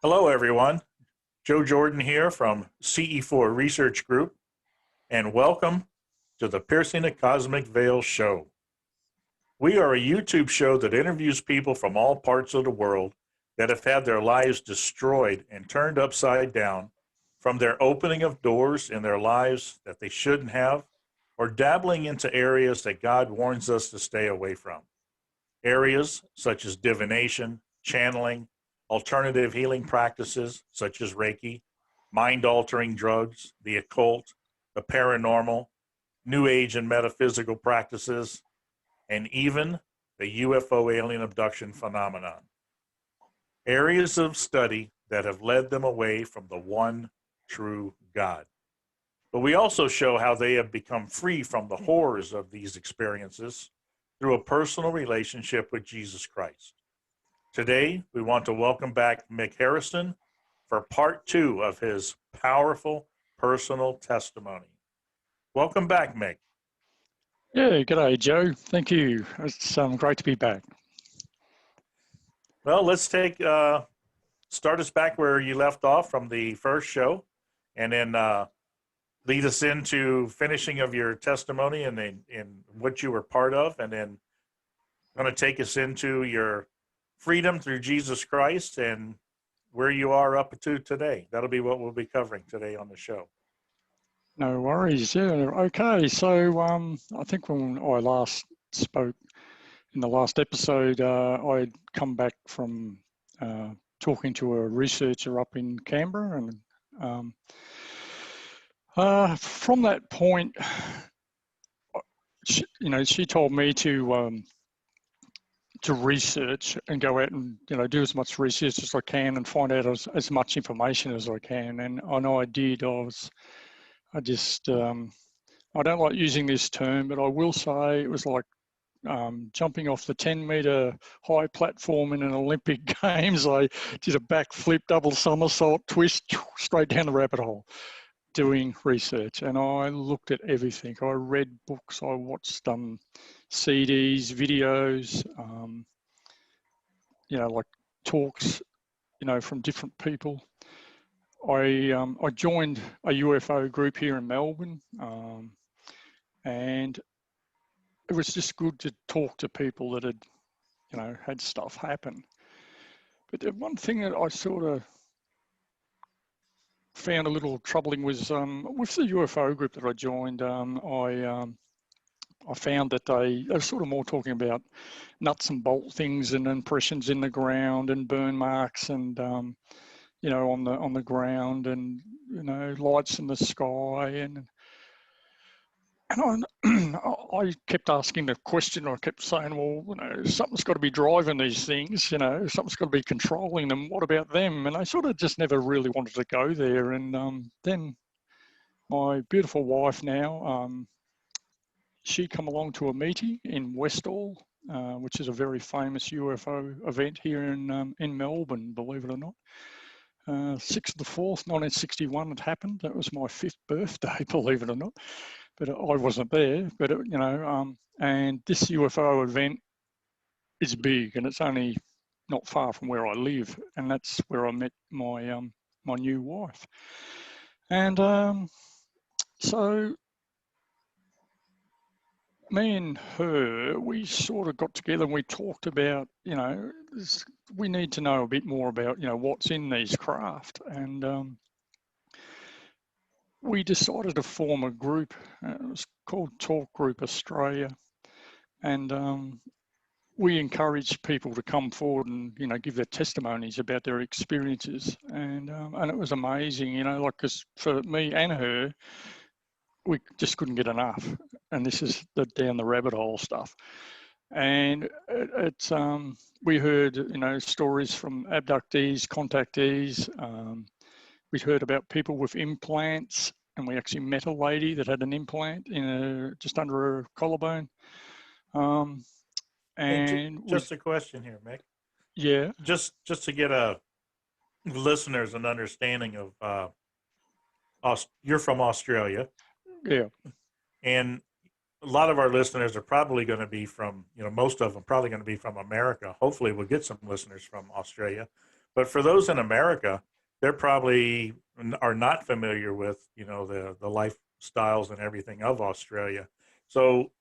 Hello, everyone. Joe Jordan here from CE4 Research Group, and welcome to the Piercing a Cosmic Veil show. We are a YouTube show that interviews people from all parts of the world that have had their lives destroyed and turned upside down from their opening of doors in their lives that they shouldn't have, or dabbling into areas that God warns us to stay away from. Areas such as divination, channeling, alternative healing practices such as Reiki, mind-altering drugs, the occult, the paranormal, New Age and metaphysical practices, and even the UFO alien abduction phenomenon. Areas of study that have led them away from the one true God. But we also show how they have become free from the horrors of these experiences through a personal relationship with Jesus Christ. Today, we want to welcome back Mick Harrison for part 2 of his powerful personal testimony. Welcome back, Mick. Yeah, g'day, Joe. Thank you. It's great to be back. Well, let's start us back where you left off from the first show, and then lead us into finishing of your testimony and what you were part of, and then going to take us into your freedom through Jesus Christ and where you are up to today. That'll be what we'll be covering today on the show. No worries. Yeah. Okay. So I think when I last spoke in the last episode, I'd come back from talking to a researcher up in Canberra, and from that point, she told me to research and go out and do as much research as I can and find out as much information as I can. And I know I did. I don't like using this term, but I will say it was like jumping off the 10-meter high platform in an Olympic Games. I did a backflip, double somersault, twist, straight down the rabbit hole, doing research. And I looked at everything. I read books, I watched CDs, videos, like talks, from different people. I joined a UFO group here in Melbourne, and it was just good to talk to people that had, had stuff happen. But the one thing that I sort of found a little troubling was with the UFO group that I joined, I found that they were sort of more talking about nuts and bolt things and impressions in the ground and burn marks and on the ground and lights in the sky and I kept asking the question. I kept saying, well, something's got to be driving these things. Something's got to be controlling them. What about them? And I sort of just never really wanted to go there. And then my beautiful wife now, she come along to a meeting in Westall, which is a very famous UFO event here in Melbourne, believe it or not. 6th of the 4th, 1961 it happened. That was my 5th birthday, believe it or not. But I wasn't there. But, and this UFO event is big and it's only not far from where I live. And that's where I met my my new wife. And so me and her, we sort of got together and we talked about, we need to know a bit more about, what's in these craft. And we decided to form a group. It was called Talk Group Australia. And we encouraged people to come forward and, give their testimonies about their experiences. And it was amazing, because for me and her, we just couldn't get enough. And this is the down the rabbit hole stuff. And it's we heard, stories from abductees, contactees. We heard about people with implants, and we actually met a lady that had an implant in just under her collarbone. And just a question here, Mick. Yeah. Just to get listeners an understanding of, you're from Australia. Yeah. And a lot of our listeners are probably going to be from, most of them probably going to be from America. Hopefully we'll get some listeners from Australia. But for those in America, they're probably are not familiar with, you know, the lifestyles and everything of Australia. So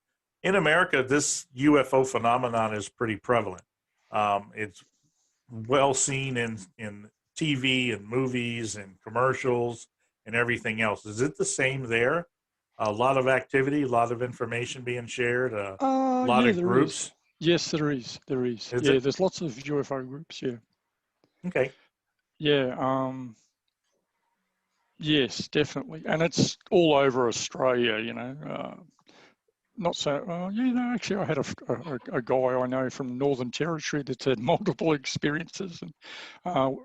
in America, this UFO phenomenon is pretty prevalent. It's well seen in TV and movies and commercials and everything else. Is it the same there? A lot of activity, a lot of information being shared, a lot Yeah, of there is. groups. Yes, there is. There is. Is Yeah, it? there's lots of UFO groups. Yeah. Okay. Yeah. Yes, definitely. And it's all over Australia, you know. Not so, yeah, no, actually, I had a guy I know from Northern Territory that's had multiple experiences, and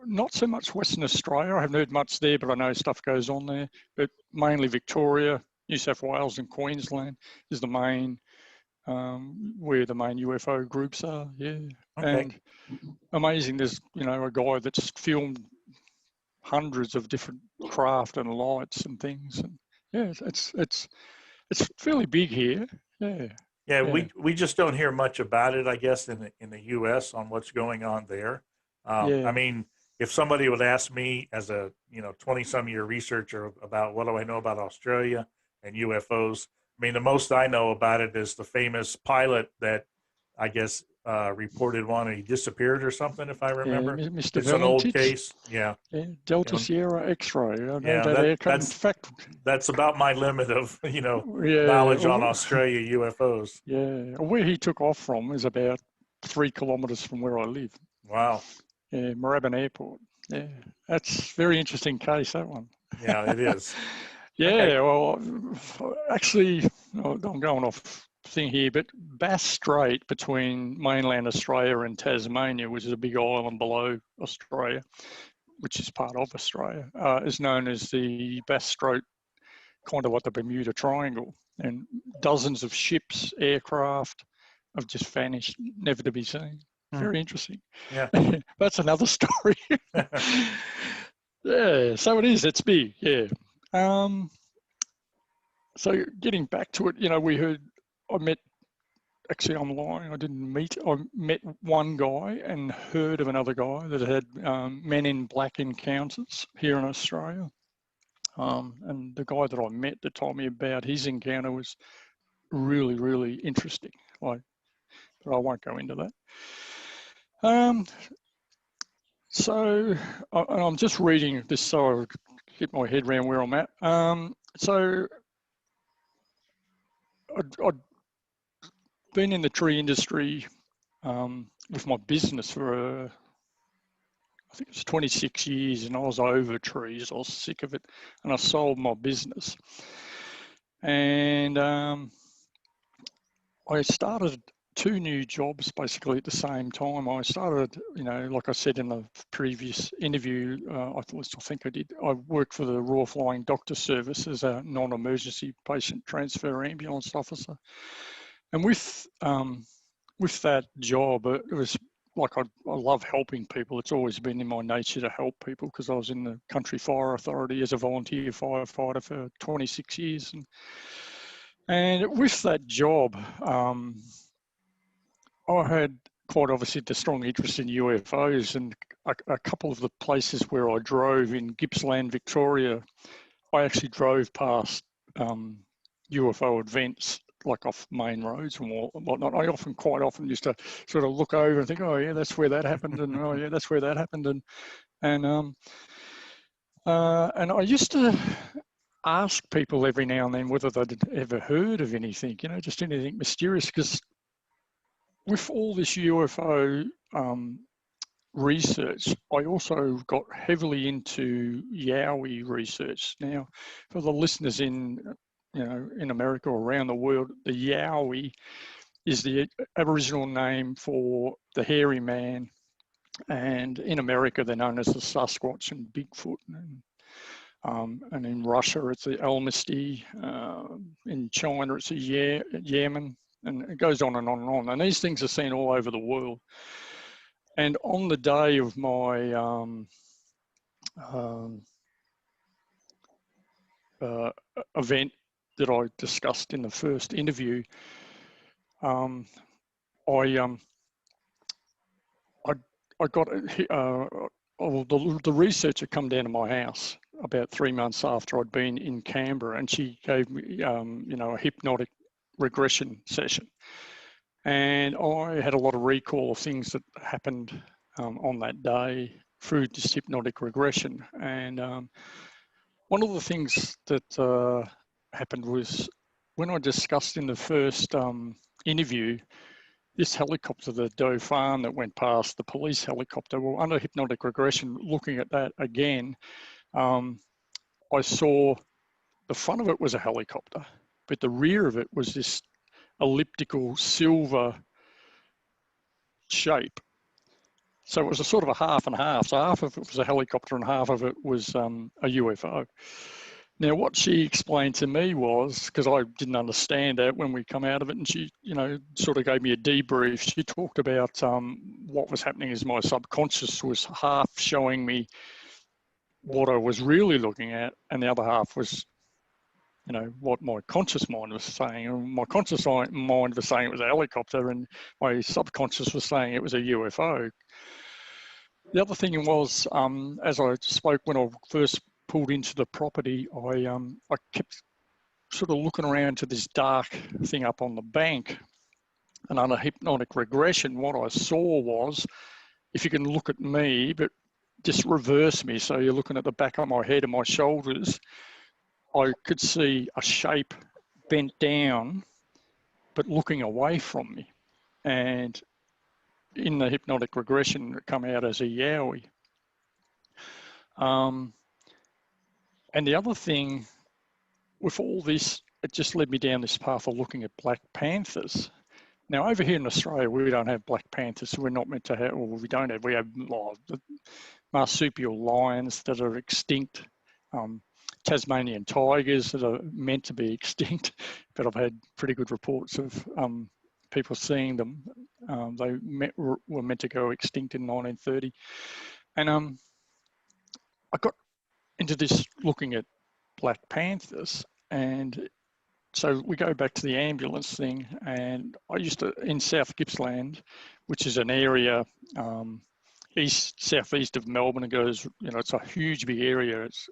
not so much Western Australia. I haven't heard much there, but I know stuff goes on there. But mainly Victoria, New South Wales, and Queensland is the main, where the main UFO groups are. Yeah, Okay. and amazing. There's, you know, a guy that's filmed hundreds of different craft and lights and things, and yeah, it's fairly big here. Yeah, Yeah, yeah, we just don't hear much about it, I guess, in the U.S. on what's going on there. I yeah. mean, if somebody would ask me as a 20-some-year researcher about what do I know about Australia and UFOs, I mean, the most I know about it is the famous pilot that I guess reported one. He disappeared or something, if I Yeah, remember. Mr. It's an old Valentich. case. Yeah, Yeah, Delta and Sierra X-ray. I know yeah, that aircraft. In that's fact, that's about my limit of yeah, knowledge on Australia UFOs. yeah. Where he took off from is about 3 kilometres from where I live. Wow. Yeah, Moorabbin Airport. Yeah, that's a very interesting case, that one. Yeah, it is. Okay. Yeah, well, actually, I'm going off thing here, but Bass Strait between mainland Australia and Tasmania, which is a big island below Australia, which is part of Australia, is known as the Bass Strait, kind of like the Bermuda Triangle. And dozens of ships, aircraft have just vanished, never to be seen. Hmm. Very interesting. Yeah. That's another story. Yeah, so it is, it's big, yeah. So getting back to it, you know, I met, actually I'm lying, I met one guy and heard of another guy that had men in black encounters here in Australia. And the guy that I met that told me about his encounter was really, really interesting. But I won't go into that. So I'm just reading this so I get my head around where I'm at. So I'd been in the tree industry with my business for I think it was 26 years, and I was over trees. I was sick of it, and I sold my business. And I started 2 new jobs basically at the same time. I started, you know, like I said in the previous interview, I think I did. I worked for the Royal Flying Doctor Service as a non-emergency patient transfer ambulance officer, and with that job, it was like I love helping people. It's always been in my nature to help people because I was in the Country Fire Authority as a volunteer firefighter for 26 years. And with that job, I had quite obviously the strong interest in UFOs, and a couple of the places where I drove in Gippsland, Victoria, I actually drove past UFO events like off main roads and whatnot. I quite often used to sort of look over and think, oh yeah, that's where that happened, and oh yeah, that's where that happened, and I used to ask people every now and then whether they'd ever heard of anything, you know, just anything mysterious, because with all this UFO research, I also got heavily into Yowie research. Now, for the listeners in America or around the world, the Yowie is the Aboriginal name for the hairy man, and in America they're known as the Sasquatch and Bigfoot, and in Russia it's the Almasty, in China it's a Yemen, and it goes on and on and on. And these things are seen all over the world. And on the day of my event that I discussed in the first interview, I got the researcher come down to my house about 3 months after I'd been in Canberra, and she gave me, you know, a hypnotic regression session. And I had a lot of recall of things that happened on that day through this hypnotic regression. And one of the things that happened was when I discussed in the first interview, this helicopter, the Dauphin that went past, the police helicopter, well, under hypnotic regression, looking at that again, I saw the front of it was a helicopter, but the rear of it was this elliptical silver shape. So it was a sort of a half and half. So half of it was a helicopter and half of it was a UFO. Now, what she explained to me was, because I didn't understand that when we come out of it, and she, you know, sort of gave me a debrief. She talked about what was happening is my subconscious was half showing me what I was really looking at, and the other half was, you know, what my conscious mind was saying. And my conscious mind was saying it was a helicopter, and my subconscious was saying it was a UFO. The other thing was, as I spoke when I first pulled into the property, I kept sort of looking around to this dark thing up on the bank. And under hypnotic regression, what I saw was, if you can look at me, but just reverse me, so you're looking at the back of my head and my shoulders, I could see a shape bent down, but looking away from me. And in the hypnotic regression, it come out as a yowie. And the other thing with all this, it just led me down this path of looking at black panthers. Now, over here in Australia, we don't have black panthers, so we're not meant to have, or we don't have, we have marsupial lions that are extinct, Tasmanian tigers that are meant to be extinct, but I've had pretty good reports of people seeing them. They were meant to go extinct in 1930. And I got into this looking at black panthers, and so we go back to the ambulance thing, and I used to, in South Gippsland, which is an area southeast of Melbourne, and goes, you know, it's a huge big area. It's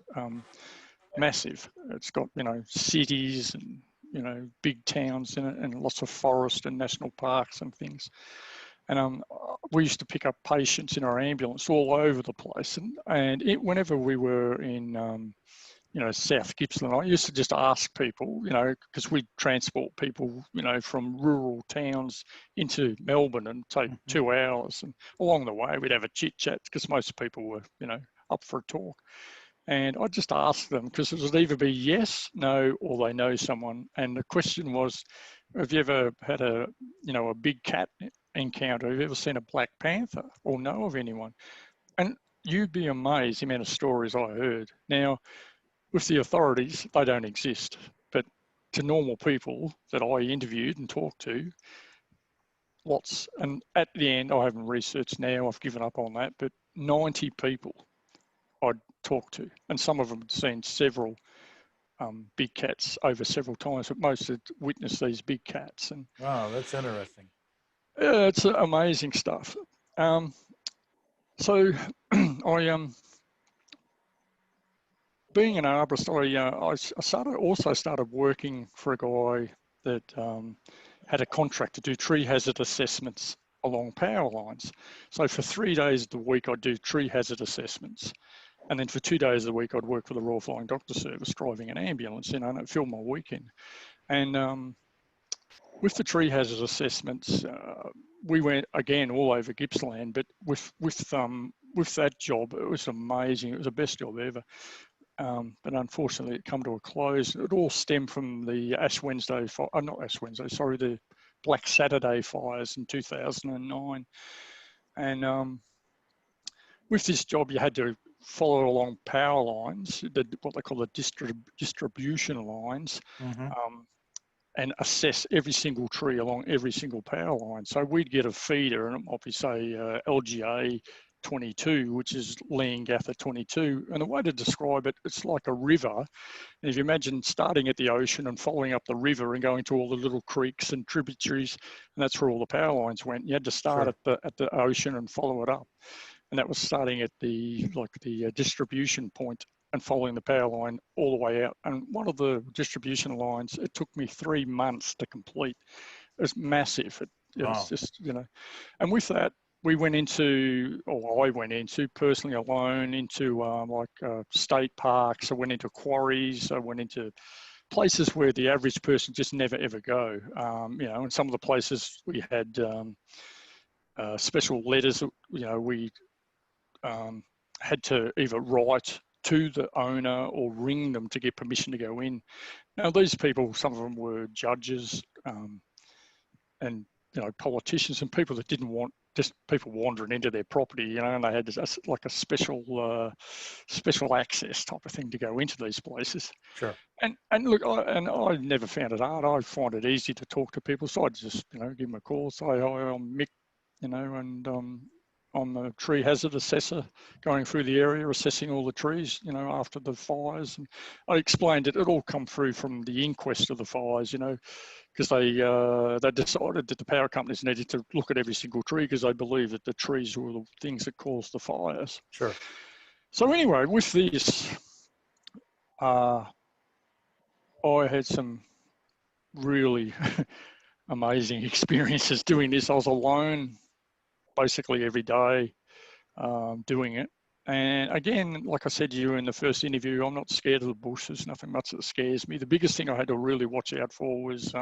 massive. It's got, you know, cities and, you know, big towns in it, and lots of forest and national parks and things. And we used to pick up patients in our ambulance all over the place. And whenever we were in, you know, South Gippsland, I used to just ask people, you know, because we'd transport people, you know, from rural towns into Melbourne and take 2 hours. And along the way, we'd have a chit chat because most people were, you know, up for a talk. And I'd just ask them, because it would either be yes, no, or they know someone. And the question was, have you ever had a, you know, a big cat encounter? Have you ever seen a black panther or know of anyone? And you'd be amazed the amount of stories I heard. Now, with the authorities, they don't exist. But to normal people that I interviewed and talked to, lots. And at the end, I haven't researched now, I've given up on that, but 90 people I'd talked to, and some of them had seen several big cats over several times, but most had witnessed these big cats. And wow, that's interesting. Yeah, it's amazing stuff. So I being an arborist, I also started working for a guy that had a contract to do tree hazard assessments along power lines. So for 3 days of the week, I'd do tree hazard assessments. And then for 2 days of the week, I'd work for the Royal Flying Doctor Service, driving an ambulance, you know, and it filled my weekend. And with the tree hazard assessments, we went again all over Gippsland, but with that job, it was amazing. It was the best job ever. But unfortunately, it come to a close. It all stemmed from the the Black Saturday fires in 2009. And with this job, you had to follow along power lines, what they call the distribution lines, and assess every single tree along every single power line. So we'd get a feeder, and it might be, say, LGA 22, which is Leongatha 22. And the way to describe it, it's like a river. And if you imagine starting at the ocean and following up the river and going to all the little creeks and tributaries, and that's where all the power lines went. You had to start at the ocean and follow it up. and that was starting at the distribution point and following the power line all the way out. And one of the distribution lines, it took me 3 months to complete. It was massive. It was just, you know, and with that, we went into, or I went into personally alone into state parks. I went into quarries. I went into places where the average person just never ever go. You know, and some of the places we had special letters. You know, we had to either write to the owner or ring them to get permission to go in. Now these people, some of them were judges and, you know, politicians and people that didn't want just people wandering into their property, you know, and they had like a special access type of thing to go into these places. Sure. And look, I never found it hard. I find it easy to talk to people. So I just, you know, give them a call, say, hi, I'm Mick, you know, and I'm a tree hazard assessor going through the area, assessing all the trees, you know, after the fires. And I explained it all come through from the inquest of the fires, you know, because they decided that the power companies needed to look at every single tree because they believed that the trees were the things that caused the fires. Sure. So anyway, with this, I had some really amazing experiences doing this. I was alone basically every day doing it. And again, like I said to you in the first interview, I'm not scared of the bush. There's nothing much that scares me. The biggest thing I had to really watch out for was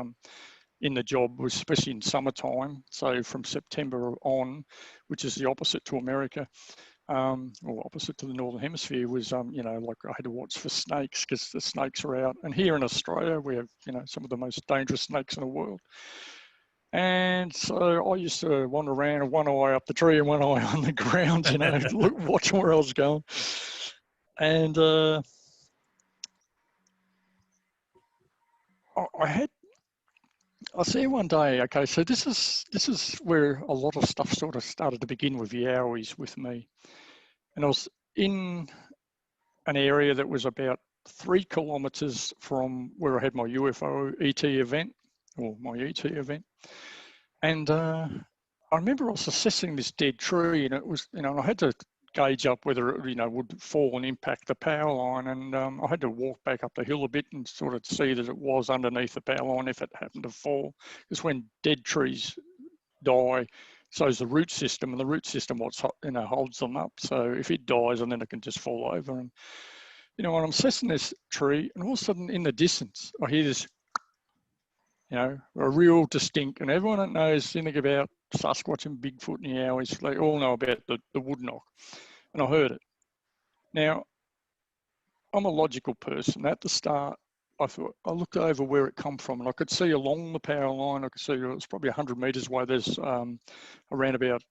in the job, was especially in summertime. So from September on, which is the opposite to America, or opposite to the Northern Hemisphere, was, you know, like I had to watch for snakes because the snakes are out. And here in Australia, we have, you know, some of the most dangerous snakes in the world. And so I used to wander around with one eye up the tree and one eye on the ground, you know, watching where I was going. And I see one day, okay, so this is where a lot of stuff sort of started to begin with Yowies with me. And I was in an area that was about 3 kilometers from where I had my UFO ET event, or my ET event. And I remember I was assessing this dead tree, and it was, you know, and I had to gauge up whether it, you know, would fall and impact the power line. And I had to walk back up the hill a bit and sort of see that it was underneath the power line if it happened to fall. Because when dead trees die, so is the root system, and the root system, you know, holds them up. So if it dies, and then it can just fall over. And, you know, when I'm assessing this tree, and all of a sudden in the distance, I hear this, you know, a real distinct, and everyone that knows anything about Sasquatch and Bigfoot and Yowies, they all know about the wood knock. And I heard it. Now, I'm a logical person. At the start, I looked over where it come from, and I could see along the power line, I could see it was probably 100 meters away. There's around about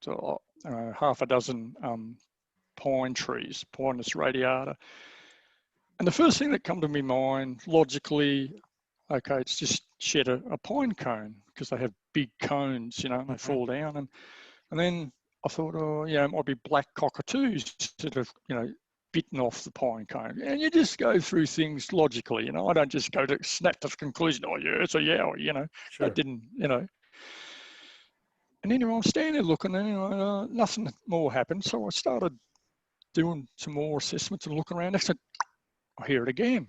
half a dozen pine trees, Pinus radiata. And the first thing that come to my mind, logically, okay, it's just shed a pine cone because they have big cones, you know, and they fall down. And then I thought, oh, yeah, it might be black cockatoos that have, you know, bitten off the pine cone. And you just go through things logically, you know. I don't just go to snap to the conclusion, oh, yeah, it's a yowie, you know. Sure. I didn't, you know. And anyway, I'm standing there looking, and, you know, nothing more happened. So I started doing some more assessments and looking around. I said, I hear it again.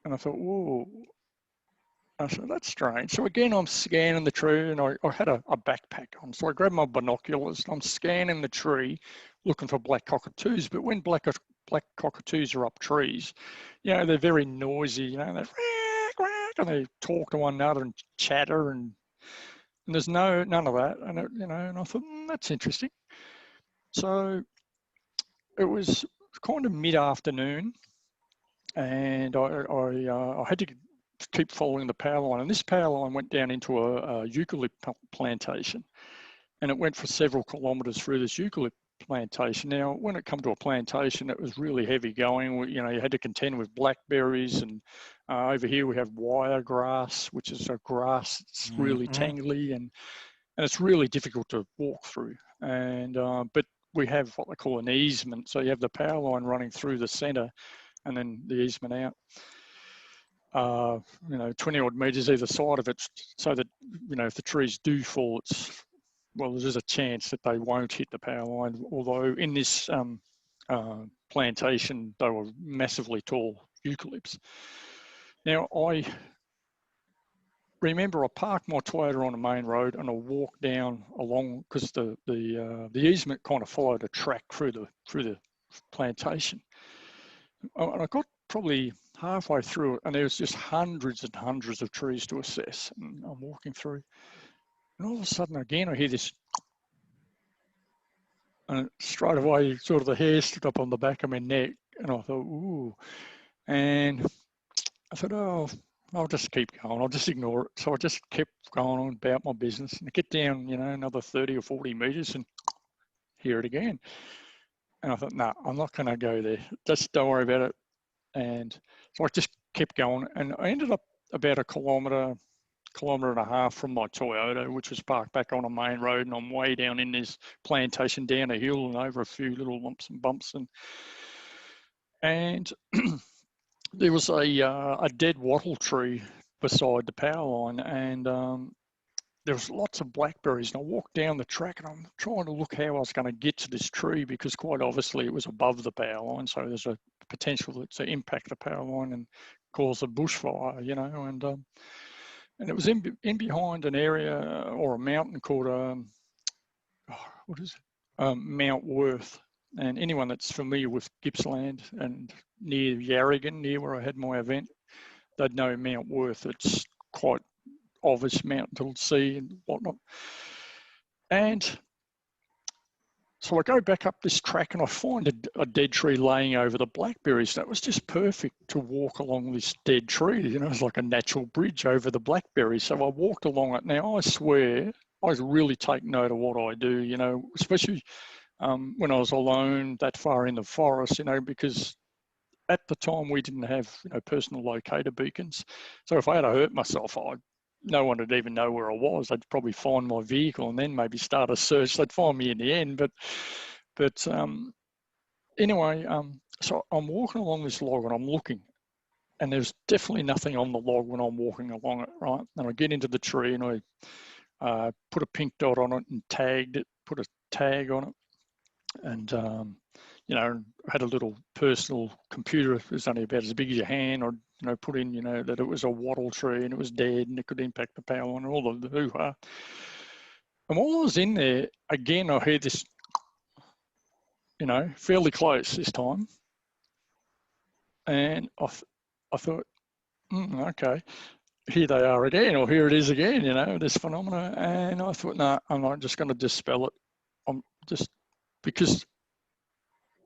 And I thought, whoa. I said, that's strange. So again, I'm scanning the tree, and I had a backpack on. So I grabbed my binoculars, and I'm scanning the tree, looking for black cockatoos. But when black cockatoos are up trees, you know, they're very noisy, you know, and they talk to one another and chatter, and there's none of that. And, you know, and I thought, that's interesting. So it was kind of mid-afternoon, and I had to keep following the power line, and this power line went down into a eucalypt plantation, and it went for several kilometers through this eucalypt plantation. Now, when it come to a plantation, it was really heavy going. You know, you had to contend with blackberries, and over here we have wiregrass, which is a grass that's really tangly, and it's really difficult to walk through. And but we have what they call an easement, so you have the power line running through the centre, and then the easement out. You know, 20 odd meters either side of it, so that, you know, if the trees do fall, it's well, there's a chance that they won't hit the power line, although in this plantation, they were massively tall eucalypts. Now, I remember I parked my Toyota on the main road and I walked down along, because the easement kind of followed a track through the plantation. And I got probably halfway through it, and there was just hundreds and hundreds of trees to assess. And I'm walking through, and all of a sudden, again, I hear this, and straight away, sort of the hair stood up on the back of my neck, and I thought, ooh. And I thought, oh, I'll just keep going. I'll just ignore it. So I just kept going on about my business, and I get down, you know, another 30 or 40 meters and hear it again. And I thought, no, I'm not going to go there. Just don't worry about it. And so I just kept going, and I ended up about a kilometre and a half from my Toyota, which was parked back on a main road, and I'm way down in this plantation down a hill and over a few little lumps and bumps, and there was a dead wattle tree beside the power line, and there was lots of blackberries. And I walked down the track, and I'm trying to look how I was going to get to this tree, because quite obviously it was above the power line, so there's a potential to impact the power line and cause a bushfire, you know. And it was in behind an area or a mountain called what is it? Mount Worth. And anyone that's familiar with Gippsland and near Yarragon, near where I had my event, they'd know Mount Worth. It's quite obvious mountain to see and whatnot. And so I go back up this track, and I find a dead tree laying over the blackberries. That was just perfect to walk along this dead tree. You know, it's like a natural bridge over the blackberries. So I walked along it. Now, I swear, I really take note of what I do, you know, especially when I was alone that far in the forest, you know, because at the time we didn't have, you know, personal locator beacons. So if I had to hurt myself, no one would even know where I was. They'd probably find my vehicle and then maybe start a search. They'd find me in the end. But anyway, so I'm walking along this log and I'm looking, and there's definitely nothing on the log when I'm walking along it, right? And I get into the tree and I put a pink dot on it and tagged it, put a tag on it. And, you know, had a little personal computer. It was only about as big as your hand. Or, you know, put in, you know, that it was a wattle tree and it was dead and it could impact the power line and all the hoo-ha. And while I was in there, again, I heard this, you know, fairly close this time. And I thought, okay, here they are again, or here it is again, you know, this phenomena. And I thought, no, I'm not just going to dispel it. I'm just, because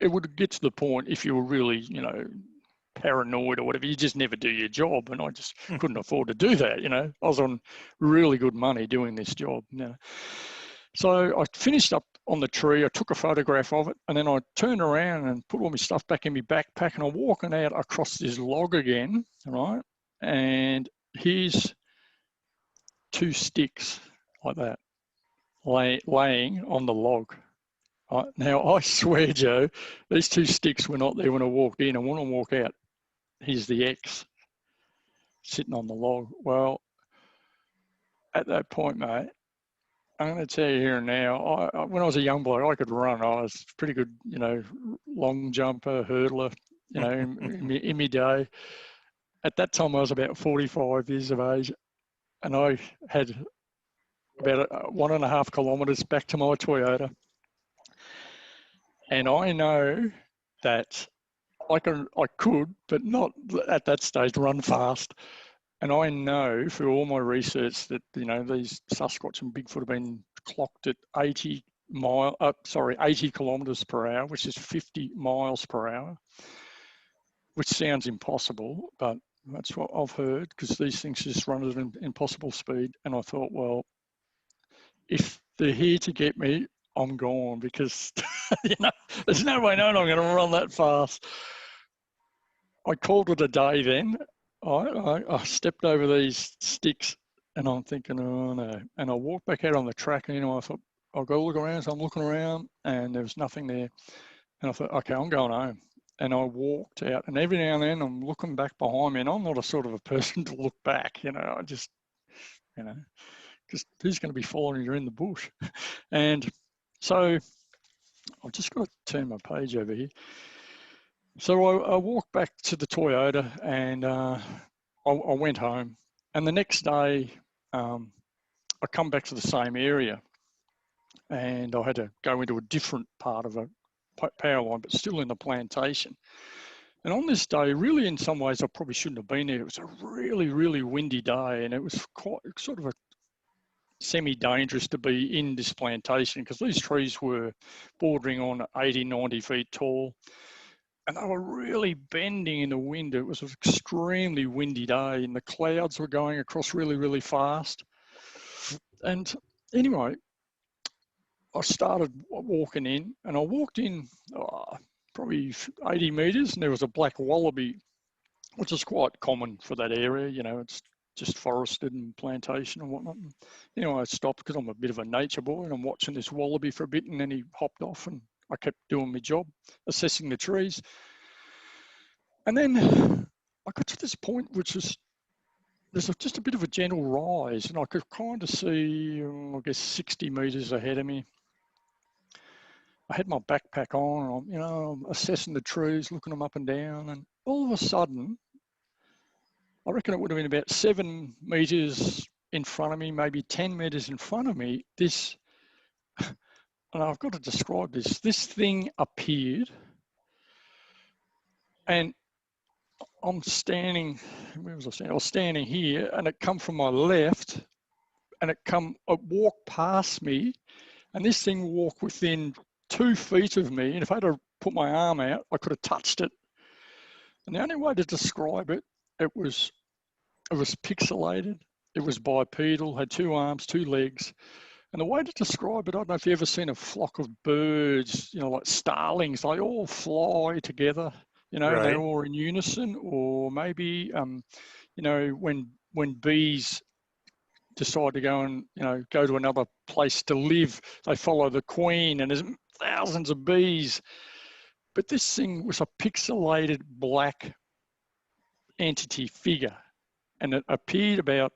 it would get to the point, if you were really, you know, paranoid or whatever, you just never do your job. And I just couldn't afford to do that, you know. I was on really good money doing this job, you know. So I finished up on the tree, I took a photograph of it, and then I turned around and put all my stuff back in my backpack, and I'm walking out across this log again, right? And here's two sticks like that laying on the log. Now, I swear, Joe, these two sticks were not there when I walked in, and when I walk out, here's the X sitting on the log. Well, at that point, mate, I'm going to tell you here and now, when I was a young bloke, I could run. I was pretty good, you know, long jumper, hurdler, you know, in my day. At that time, I was about 45 years of age, and I had about 1.5 kilometres back to my Toyota. And I know that I could, but not at that stage, run fast. And I know through all my research that, you know, these Sasquatch and Bigfoot have been clocked at 80 kilometres per hour, which is 50 miles per hour, which sounds impossible, but that's what I've heard, because these things just run at an impossible speed. And I thought, well, if they're here to get me, I'm gone, because you know, there's no way known I'm going to run that fast. I called it a day then. I stepped over these sticks, and I'm thinking, oh no. And I walked back out on the track, and, you know, I thought, I'll go look around. So I'm looking around, and there was nothing there. And I thought, okay, I'm going home. And I walked out, and every now and then I'm looking back behind me, and I'm not a sort of a person to look back, you know. I just, you know, because who's going to be following you in the bush? And so I've just got to turn my page over here. So I walked back to the Toyota and I went home. And the next day, I come back to the same area and I had to go into a different part of a power line, but still in the plantation. And on this day, really in some ways, I probably shouldn't have been there. It was a really, really windy day and it was quite sort of a semi-dangerous to be in this plantation because these trees were bordering on 80, 90 feet tall. And they were really bending in the wind. It was an extremely windy day and the clouds were going across really, really fast. And anyway, I started walking in and I walked in probably 80 meters and there was a black wallaby, which is quite common for that area. You know, it's just forested and plantation and whatnot. And anyway, I stopped because I'm a bit of a nature boy and I'm watching this wallaby for a bit and then he hopped off and I kept doing my job, assessing the trees. And then I got to this point, which is, there's just a bit of a gentle rise and I could kind of see, I guess, 60 meters ahead of me. I had my backpack on, and I'm assessing the trees, looking them up and down, and all of a sudden, I reckon it would have been about 7 meters in front of me, maybe 10 meters in front of me, this, and I've got to describe this thing appeared, and I'm standing, where was I standing? I was standing here, and it come from my left, and it walked past me, and this thing walked within 2 feet of me, and if I had to put my arm out, I could have touched it. And the only way to describe it, it was pixelated, it was bipedal, had 2 arms, 2 legs. And the way to describe it, I don't know if you've ever seen a flock of birds, like starlings, they all fly together, right. And they're all in unison, or maybe, when bees decide to go and, go to another place to live, they follow the queen and there's thousands of bees. But this thing was a pixelated black entity figure. And it appeared about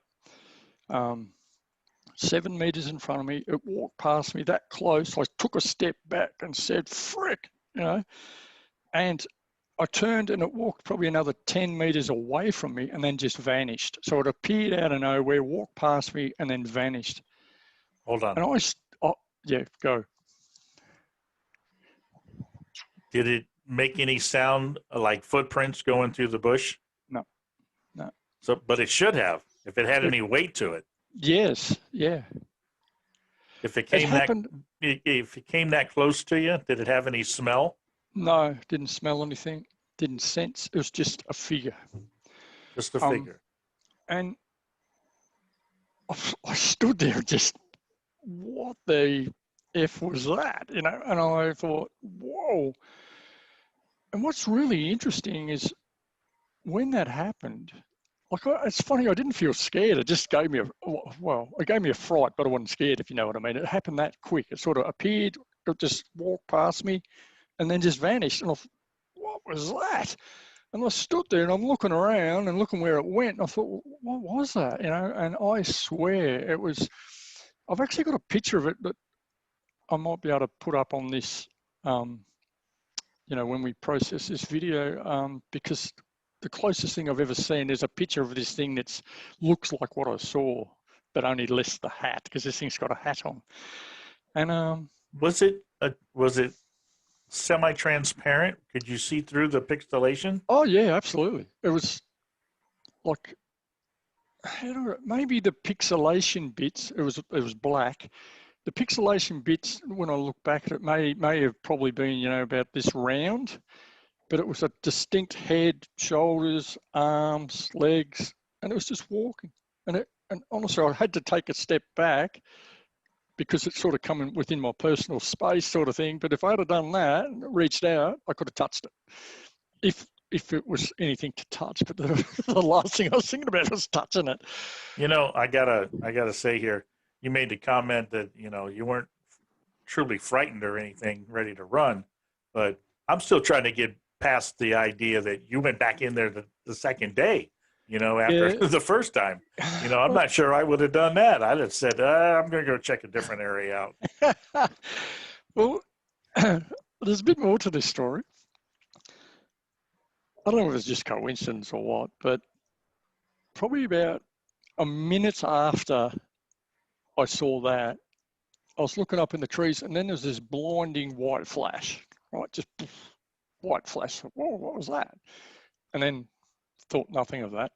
7 meters in front of me. It walked past me that close. I took a step back and said, frick, and I turned and it walked probably another 10 meters away from me and then just vanished. So it appeared out of nowhere, walked past me and then vanished. Hold on. And yeah, go. Did it make any sound like footprints going through the bush? No. So, but it should have, if it had any weight to it. Yes, yeah. If it came that close to you, did it have any smell? No, didn't smell anything, didn't sense. It was just a figure. Just a figure. And I stood there just, what the F was that? And I thought, whoa. And what's really interesting is when that happened, it's funny, I didn't feel scared. It just gave me it gave me a fright, but I wasn't scared, if you know what I mean. It happened that quick. It sort of appeared, it just walked past me and then just vanished. And I thought, what was that? And I stood there and I'm looking around and looking where it went. And I thought, what was that? And I swear it was, I've actually got a picture of it that I might be able to put up on this, when we process this video, because the closest thing I've ever seen is a picture of this thing that looks like what I saw, but only less the hat, because this thing's got a hat on. And was it semi-transparent? Could you see through the pixelation? Oh yeah, absolutely. It was like, maybe the pixelation bits, it was black. The pixelation bits, when I look back at it, may have probably been, about this round, but it was a distinct head, shoulders, arms, legs, and it was just walking. And honestly, I had to take a step back because it's sort of coming within my personal space sort of thing. But if I had done that, reached out, I could have touched it. If it was anything to touch, but the last thing I was thinking about was touching it. I gotta say here, you made the comment that, you weren't truly frightened or anything, ready to run, but I'm still trying to get past the idea that you went back in there the second day after Yeah. the first time. I'm not sure I would have done that. I'd have said, I'm going to go check a different area out. Well, there's a bit more to this story. I don't know if it's just coincidence or what, but probably about a minute after I saw that, I was looking up in the trees, and then there's this blinding white flash, right? Just white flash. Whoa, what was that? And then thought nothing of that.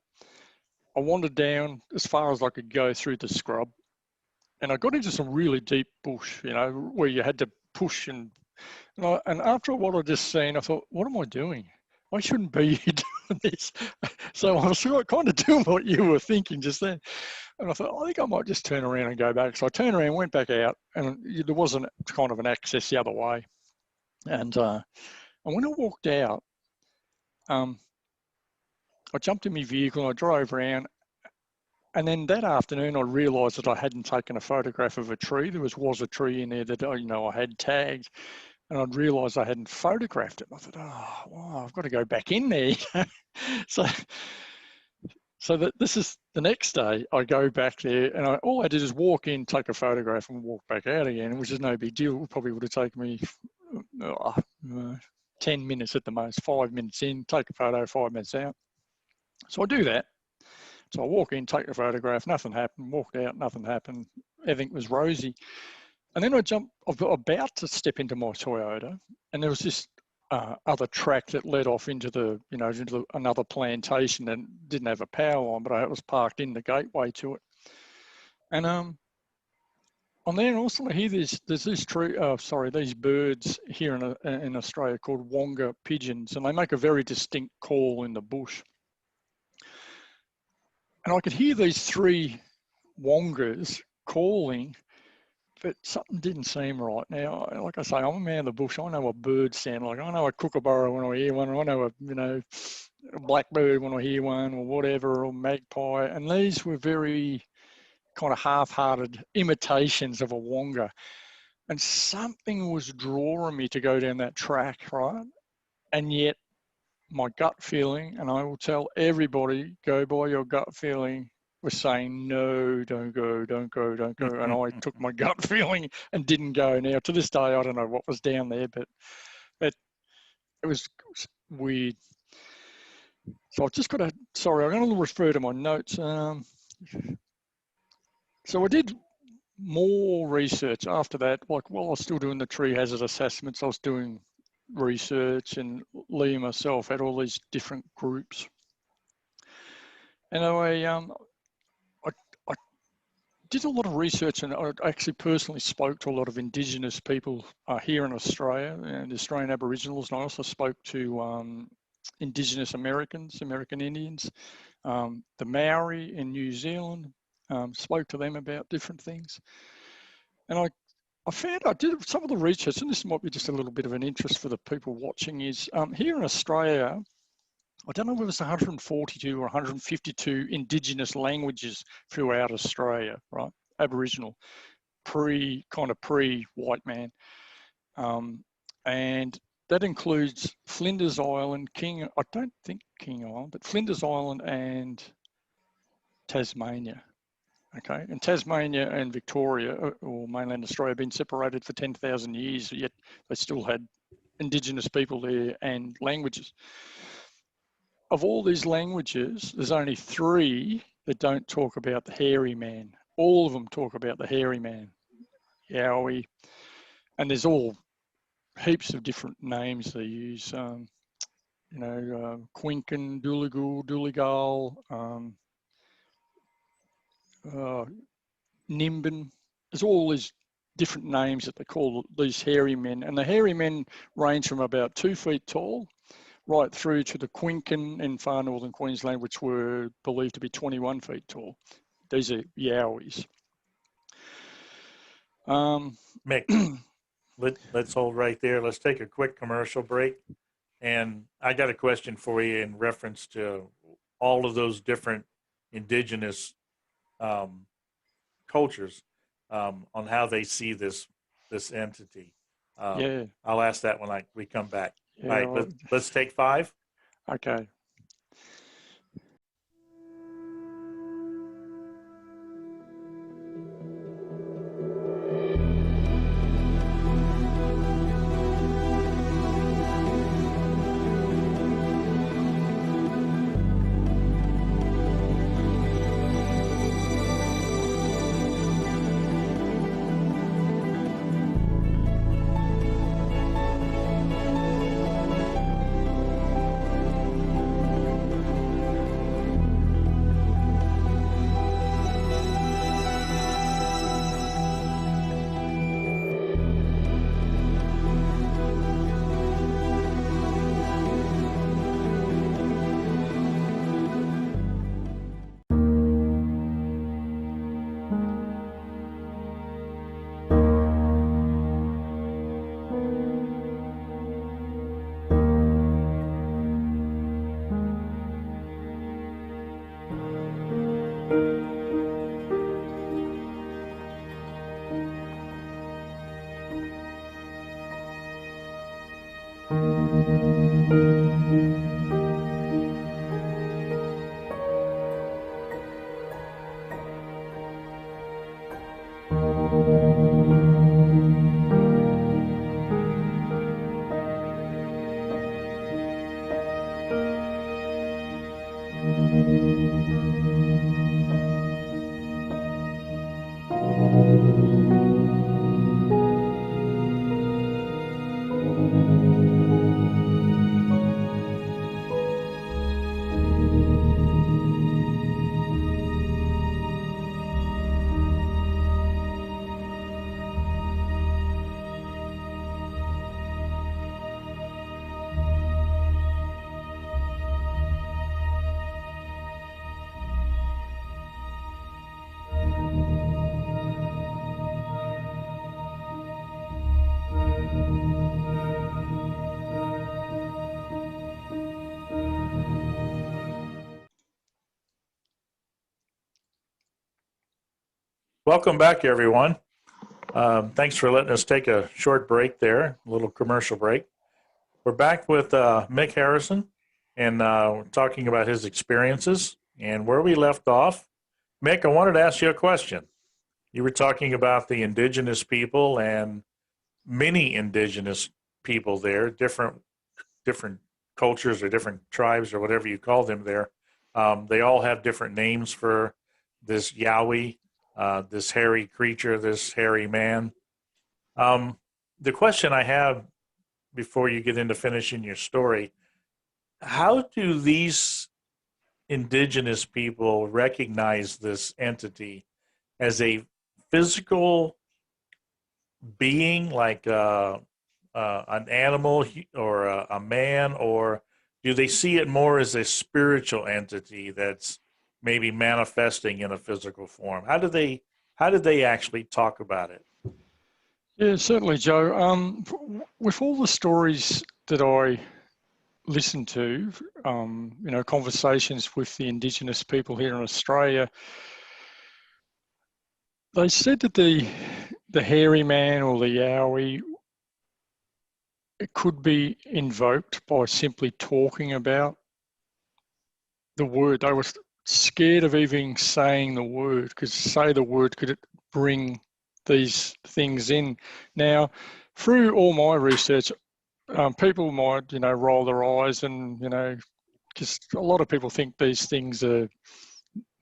I wandered down as far as I could go through the scrub, and I got into some really deep bush, where you had to push and after a while I just seen, I thought, what am I doing? I shouldn't be doing this. So I was kind of doing what you were thinking just then. And I thought, I think I might just turn around and go back. So I turned around, went back out, and there wasn't kind of an access the other way. And when I walked out, I jumped in my vehicle and I drove around. And then that afternoon, I realised that I hadn't taken a photograph of a tree. There was a tree in there that I had tagged. And I'd realised I hadn't photographed it. And I thought, oh, wow, I've got to go back in there. So that this is the next day, I go back there, and all I did is walk in, take a photograph, and walk back out again, which is no big deal. It probably would have taken me 10 minutes at the most, 5 minutes in, take a photo, 5 minutes out. So I do that. So I walk in, take a photograph, nothing happened, walked out, nothing happened, everything was rosy. And then I was about to step into my Toyota, and there was this other track that led off into another plantation and didn't have a power line, but I was parked in the gateway to it. And on there also I hear there's these birds here in Australia called wonga pigeons, and they make a very distinct call in the bush. And I could hear these three wongas calling, but something didn't seem right. Now, like I say, I'm a man of the bush. I know what birds sound like. I know a kookaburra when I hear one. I know a blackbird when I hear one, or whatever, or magpie. And these were very kind of half-hearted imitations of a wonga. And something was drawing me to go down that track, right? And yet, my gut feeling, and I will tell everybody, go by your gut feeling, was saying, no, don't go, don't go, don't go. And I took my gut feeling and didn't go. Now, to this day, I don't know what was down there, but it was weird. So I've just got I'm going to refer to my notes. So I did more research after that. Like while I was still doing the tree hazard assessments, I was doing research, and Lee and myself had all these different groups. And I did a lot of research, and I actually personally spoke to a lot of Indigenous people here in Australia and Australian Aboriginals, and I also spoke to Indigenous Americans, American Indians, the Maori in New Zealand, spoke to them about different things. And I found I did some of the research, and this might be just a little bit of an interest for the people watching, is here in Australia, I don't know whether it's 142 or 152 Indigenous languages throughout Australia, right? Aboriginal, pre-white man. And that includes Flinders Island, I don't think King Island, but Flinders Island and Tasmania. Okay, and Tasmania and Victoria, or mainland Australia, have been separated for 10,000 years, yet they still had Indigenous people there and languages. Of all these languages, there's only 3 that don't talk about the hairy man. All of them talk about the hairy man, Yowie, and there's all heaps of different names they use. Quincan, Dooligal, Dooligal, Nimbin. There's all these different names that they call these hairy men, and the hairy men range from about 2 feet tall right through to the Quincan in far northern Queensland, which were believed to be 21 feet tall. These are Yowies. Mick, let's hold right there. Let's take a quick commercial break. And I got a question for you in reference to all of those different Indigenous cultures on how they see this entity. Yeah. I'll ask that when we come back. Yeah, all right, let's take 5. Okay. Welcome back, everyone. Thanks for letting us take a short break there, a little commercial break. We're back with Mick Harrison, and we're talking about his experiences. And where we left off, Mick, I wanted to ask you a question. You were talking about the indigenous people and many indigenous people there, different cultures or different tribes or whatever you call them there. They all have different names for this Yowie, this hairy creature, this hairy man. The question I have before you get into finishing your story, how do these indigenous people recognize this entity as a physical being, like an animal or a man, or do they see it more as a spiritual entity that's maybe manifesting in a physical form? How did they actually talk about it? Yeah, certainly, Joe. With all the stories that I listen to, conversations with the Indigenous people here in Australia, they said that the hairy man or the Yowie, it could be invoked by simply talking about the word. They were scared of even saying the word, because say the word could bring these things in. Now, through all my research, people might, roll their eyes and, just a lot of people think these things are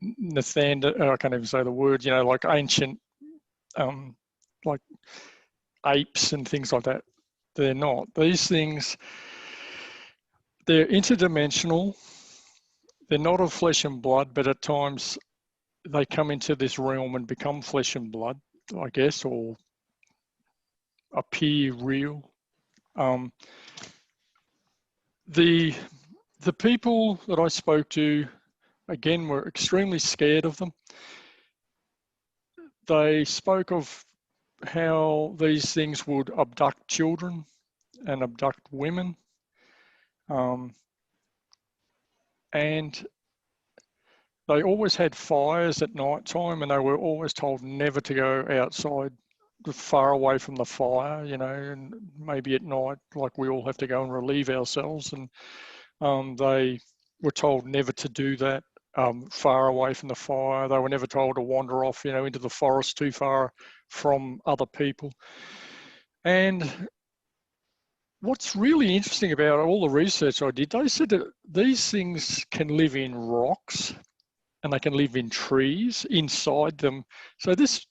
I can't even say the word, like ancient, like apes and things like that. They're not. These things, they're interdimensional. They're not of flesh and blood, but at times they come into this realm and become flesh and blood, I guess, or appear real. The people that I spoke to, again, were extremely scared of them. They spoke of how these things would abduct children and abduct women. And they always had fires at night time, and they were always told never to go outside, far away from the fire, and maybe at night, like we all have to go and relieve ourselves. And they were told never to do that, far away from the fire. They were never told to wander off, into the forest too far from other people. And what's really interesting about all the research I did, they said that these things can live in rocks and they can live in trees inside them. So this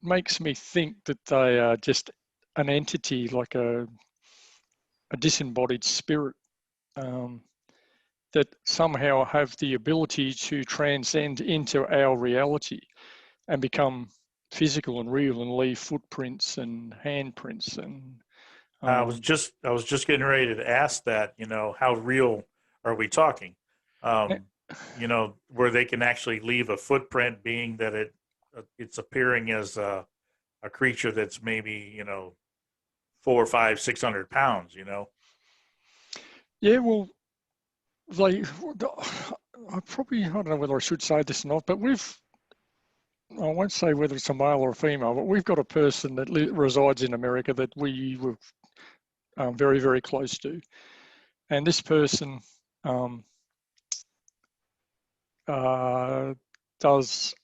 makes me think that they are just an entity, like a disembodied spirit, that somehow have the ability to transcend into our reality and become physical and real and leave footprints and handprints. And I was just getting ready to ask that. How real are we talking? Where they can actually leave a footprint, being that it's appearing as a creature that's maybe 400, 500, 600 pounds. Yeah, well, I don't know whether I should say this or not, but I won't say whether it's a male or a female, but we've got a person that resides in America that we were very, very close to. And this person does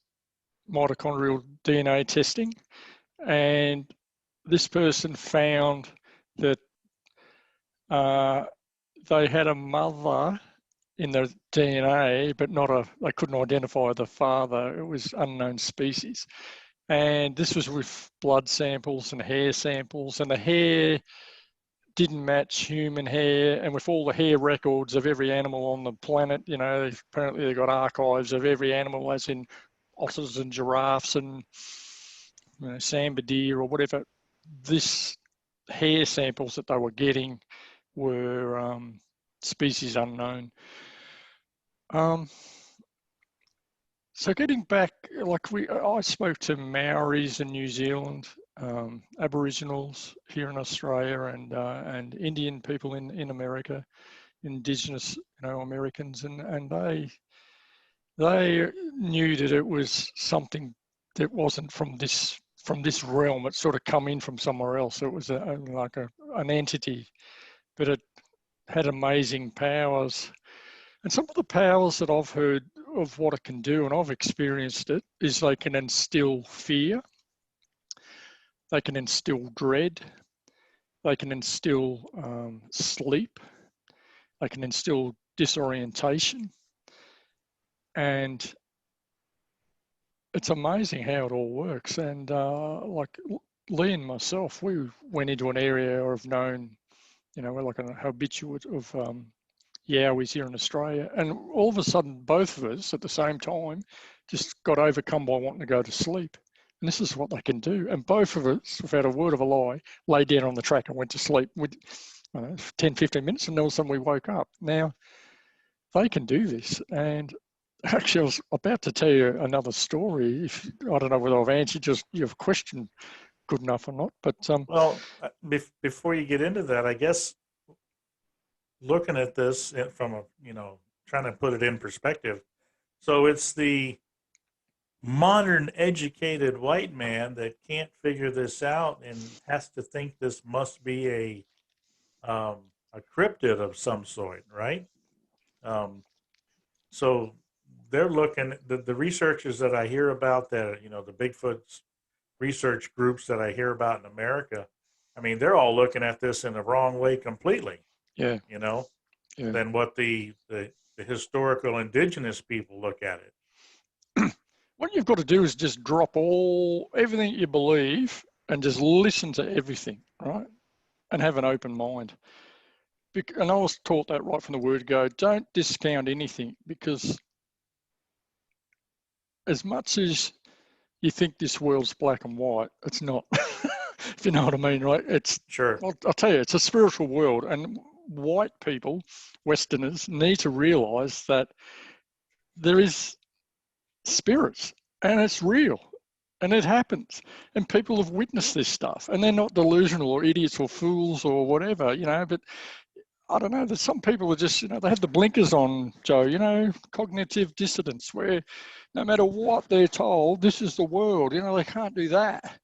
mitochondrial DNA testing, and this person found that they had a mother in their DNA, but they couldn't identify the father. It was unknown species. And this was with blood samples and hair samples, and the hair didn't match human hair. And with all the hair records of every animal on the planet, apparently they've got archives of every animal, as in otters and giraffes and sambar deer or whatever. This hair samples that they were getting were species unknown. So getting back, I spoke to Maoris in New Zealand, Aboriginals here in Australia, and Indian people in America, Indigenous Americans, and they knew that it was something that wasn't from this realm. It sort of come in from somewhere else. It was an entity, but it had amazing powers. And some of the powers that I've heard of what it can do, and I've experienced it, is they can instill fear, they can instill dread, they can instill sleep, they can instill disorientation. And it's amazing how it all works. And like Lee and myself, we went into an area of known, we're like a habituate of Yowies here in Australia, and all of a sudden both of us at the same time just got overcome by wanting to go to sleep. And this is what they can do. And both of us, without a word of a lie, lay down on the track and went to sleep with 10, 15 minutes, and all of a sudden we woke up. Now, they can do this. And actually, I was about to tell you another story. I don't know whether I've answered your question good enough or not, but well, before you get into that, I guess looking at this from a trying to put it in perspective, so it's the modern educated white man that can't figure this out and has to think this must be a cryptid of some sort, right? So they're looking, the researchers that I hear about, that the Bigfoot research groups that I hear about in America, I mean, they're all looking at this in the wrong way completely. Yeah. Than what the historical indigenous people look at it. What you've got to do is just drop everything you believe and just listen to everything, right? And have an open mind. And I was taught that right from the word go. Don't discount anything, because as much as you think this world's black and white, it's not. If you know what I mean, right? It's sure. I'll tell you, it's a spiritual world, and white people, Westerners, need to realize that there is spirits, and it's real, and it happens, and people have witnessed this stuff, and they're not delusional or idiots or fools or whatever, but I don't know, there's some people are just, they have the blinkers on, Joe, cognitive dissonance, where no matter what they're told, this is the world, they can't do that.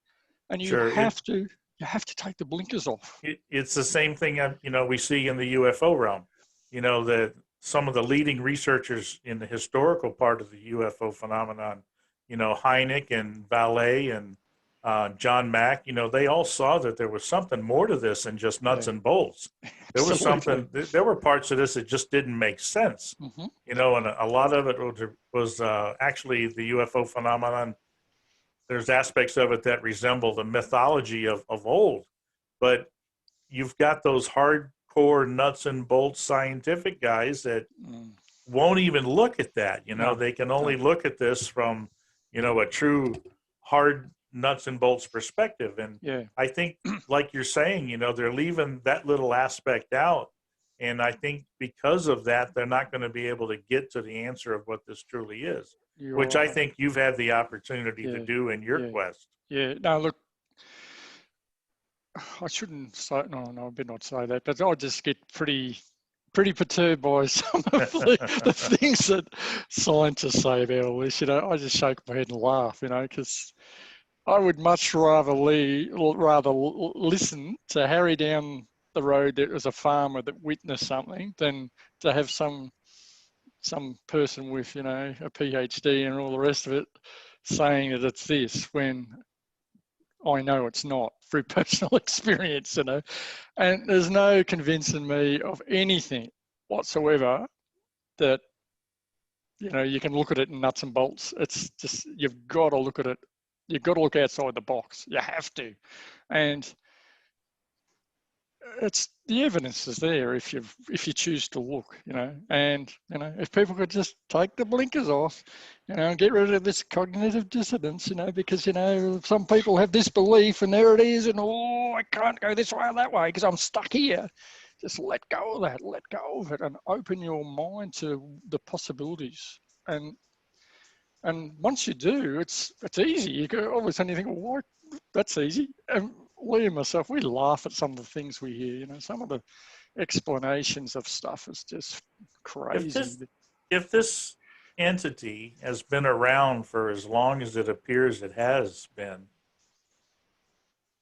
And you sure, have to take the blinkers off. It's the same thing, we see in the UFO realm. That some of the leading researchers in the historical part of the UFO phenomenon, Hynek and Vallée and John Mack, they all saw that there was something more to this than just nuts and bolts. There was something. There were parts of this that just didn't make sense. Mm-hmm. And a lot of it was actually the UFO phenomenon. There's aspects of it that resemble the mythology of old, but you've got those hardcore nuts and bolts scientific guys that won't even look at that. They can only look at this from, a true hard nuts and bolts perspective. And I think, like you're saying, they're leaving that little aspect out. And I think because of that, they're not going to be able to get to the answer of what this truly is. Which I think you've had the opportunity to do in your quest. Yeah. No, look, I shouldn't say, no, I better not say that, but I just get pretty perturbed by some of the things that scientists say about all this. I just shake my head and laugh, because I would much rather listen to Harry down the road there was a farmer that witnessed something than to have some person with, you know, a PhD and all the rest of it saying that it's this when I know it's not through personal experience, you know. And there's no convincing me of anything whatsoever that, you know, you can look at it in nuts and bolts. It's just, you've got to look at it. You've got to look outside the box. You have to. And it's, the evidence is there if you choose to look, you know. And, you know, if people could just take the blinkers off, you know, and get rid of this cognitive dissonance, you know, because, you know, some people have this belief and there it is, and oh, I can't go this way or that way because I'm stuck here. Just let go of that, let go of it, and open your mind to the possibilities. And once you do, it's easy. You go, all of a sudden you think, well, why? That's easy. And Lee and myself, we laugh at some of the things we hear. You know, some of the explanations of stuff is just crazy. If this entity has been around for as long as it appears it has been,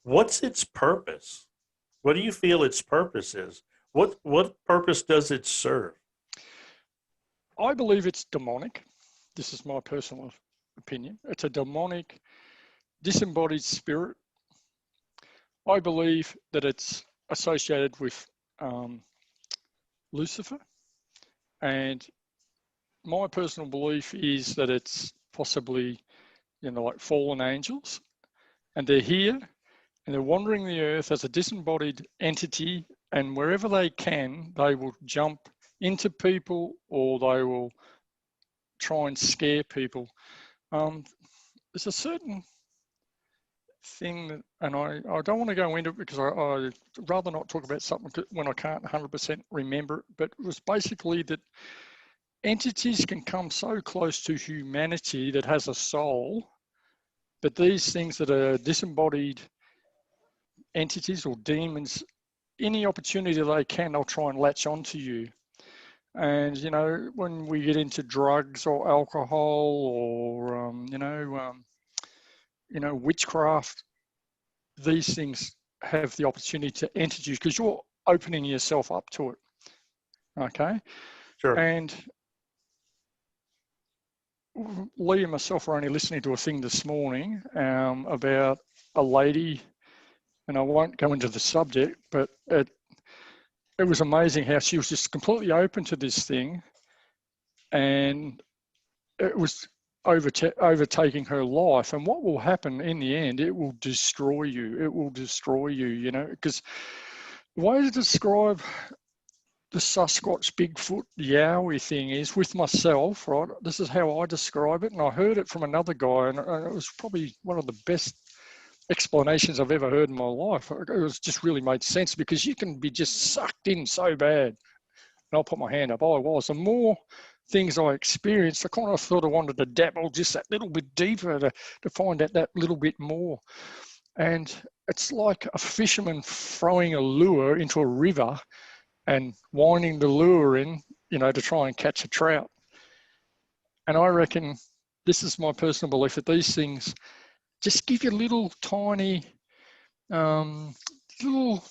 what's its purpose? What do you feel its purpose is? What purpose does it serve? I believe it's demonic. This is my personal opinion. It's a demonic, disembodied spirit. I believe that it's associated with Lucifer, and my personal belief is that it's possibly, you know, like fallen angels, and they're here and they're wandering the earth as a disembodied entity, and wherever they can, they will jump into people or they will try and scare people. There's a certain thing that, and I don't want to go into it because I'd rather not talk about something when I can't 100% remember it, but it was basically that entities can come so close to humanity that has a soul, but these things that are disembodied entities or demons, any opportunity they can, they'll try and latch onto you. And, you know, when we get into drugs or alcohol or, witchcraft, these things have the opportunity to enter you because you're opening yourself up to it. Okay. Sure. And Lee and myself were only listening to a thing this morning about a lady, and I won't go into the subject, but it was amazing how she was just completely open to this thing, and it was overtaking her life. And what will happen in the end, it will destroy you. It will destroy you, you know, because the way to describe the Sasquatch, Bigfoot, Yowie thing is with myself, right? This is how I describe it. And I heard it from another guy, and it was probably one of the best explanations I've ever heard in my life. It was just really made sense because you can be just sucked in so bad. And I'll put my hand up. I was. The more things I experienced, I kind of thought I wanted to dabble just that little bit deeper to find out that little bit more. And it's like a fisherman throwing a lure into a river and winding the lure in, you know, to try and catch a trout. And I reckon, this is my personal belief, that these things just give you little tiny, little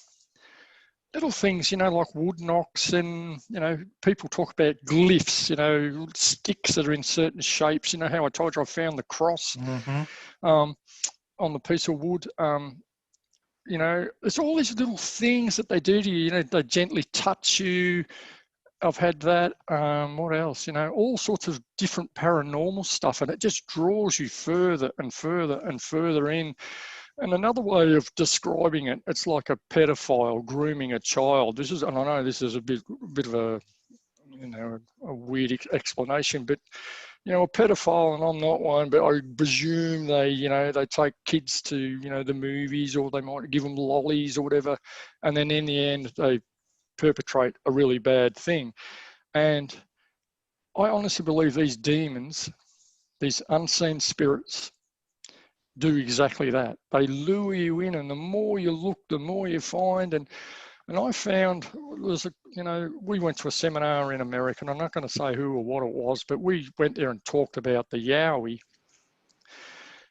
things, you know, like wood knocks, and, you know, people talk about glyphs, you know, sticks that are in certain shapes. You know how I told you I found the cross on the piece of wood. You know, there's all these little things that they do to you. You know, they gently touch you. I've had that. What else? You know, all sorts of different paranormal stuff, and it just draws you further and further and further in. And another way of describing it, it's like a pedophile grooming a child. This is, and I know this is a bit of a, you know, a weird explanation, but, you know, a pedophile, and I'm not one, but I presume they, you know, they take kids to, you know, the movies, or they might give them lollies or whatever, and then in the end they perpetrate a really bad thing. And I honestly believe these demons, these unseen spirits, do exactly that. They lure you in, and the more you look, the more you find. And I found, you know, we went to a seminar in America, and I'm not going to say who or what it was, but we went there and talked about the Yowie.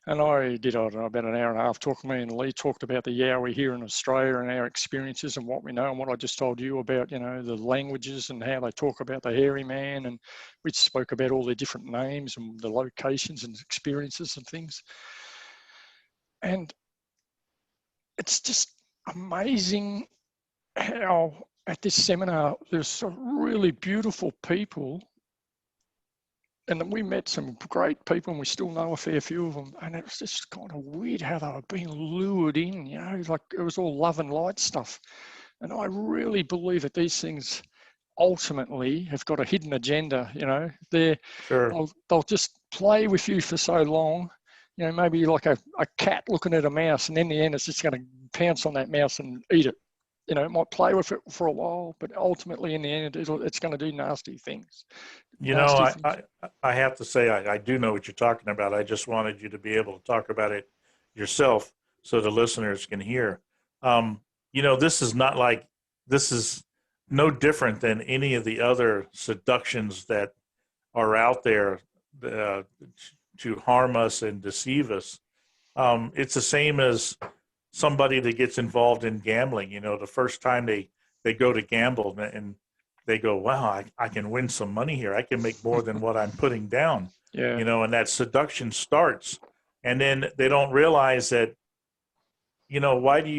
And I did, I don't know, about an hour and a half talking. Me and Lee talked about the Yowie here in Australia and our experiences and what we know and what I just told you about, you know, the languages and how they talk about the hairy man. And we spoke about all their different names and the locations and experiences and things. And it's just amazing how at this seminar, there's some really beautiful people. And then we met some great people and we still know a fair few of them. And it was just kind of weird how they were being lured in, you know, like it was all love and light stuff. And I really believe that these things ultimately have got a hidden agenda, you know. Sure. They'll just play with you for so long, you know, maybe like a cat looking at a mouse, and in the end it's just going to pounce on that mouse and eat it. You know, it might play with it for a while, but ultimately in the end it's going to do nasty things. You know, I have to say, I do know what you're talking about. I just wanted you to be able to talk about it yourself so the listeners can hear. You know, this is no different than any of the other seductions that are out there to harm us and deceive us. It's the same as somebody that gets involved in gambling. You know, the first time they go to gamble and they go, wow, I can win some money here. I can make more than what I'm putting down. Yeah. You know, and that seduction starts. And then they don't realize that, you know, what do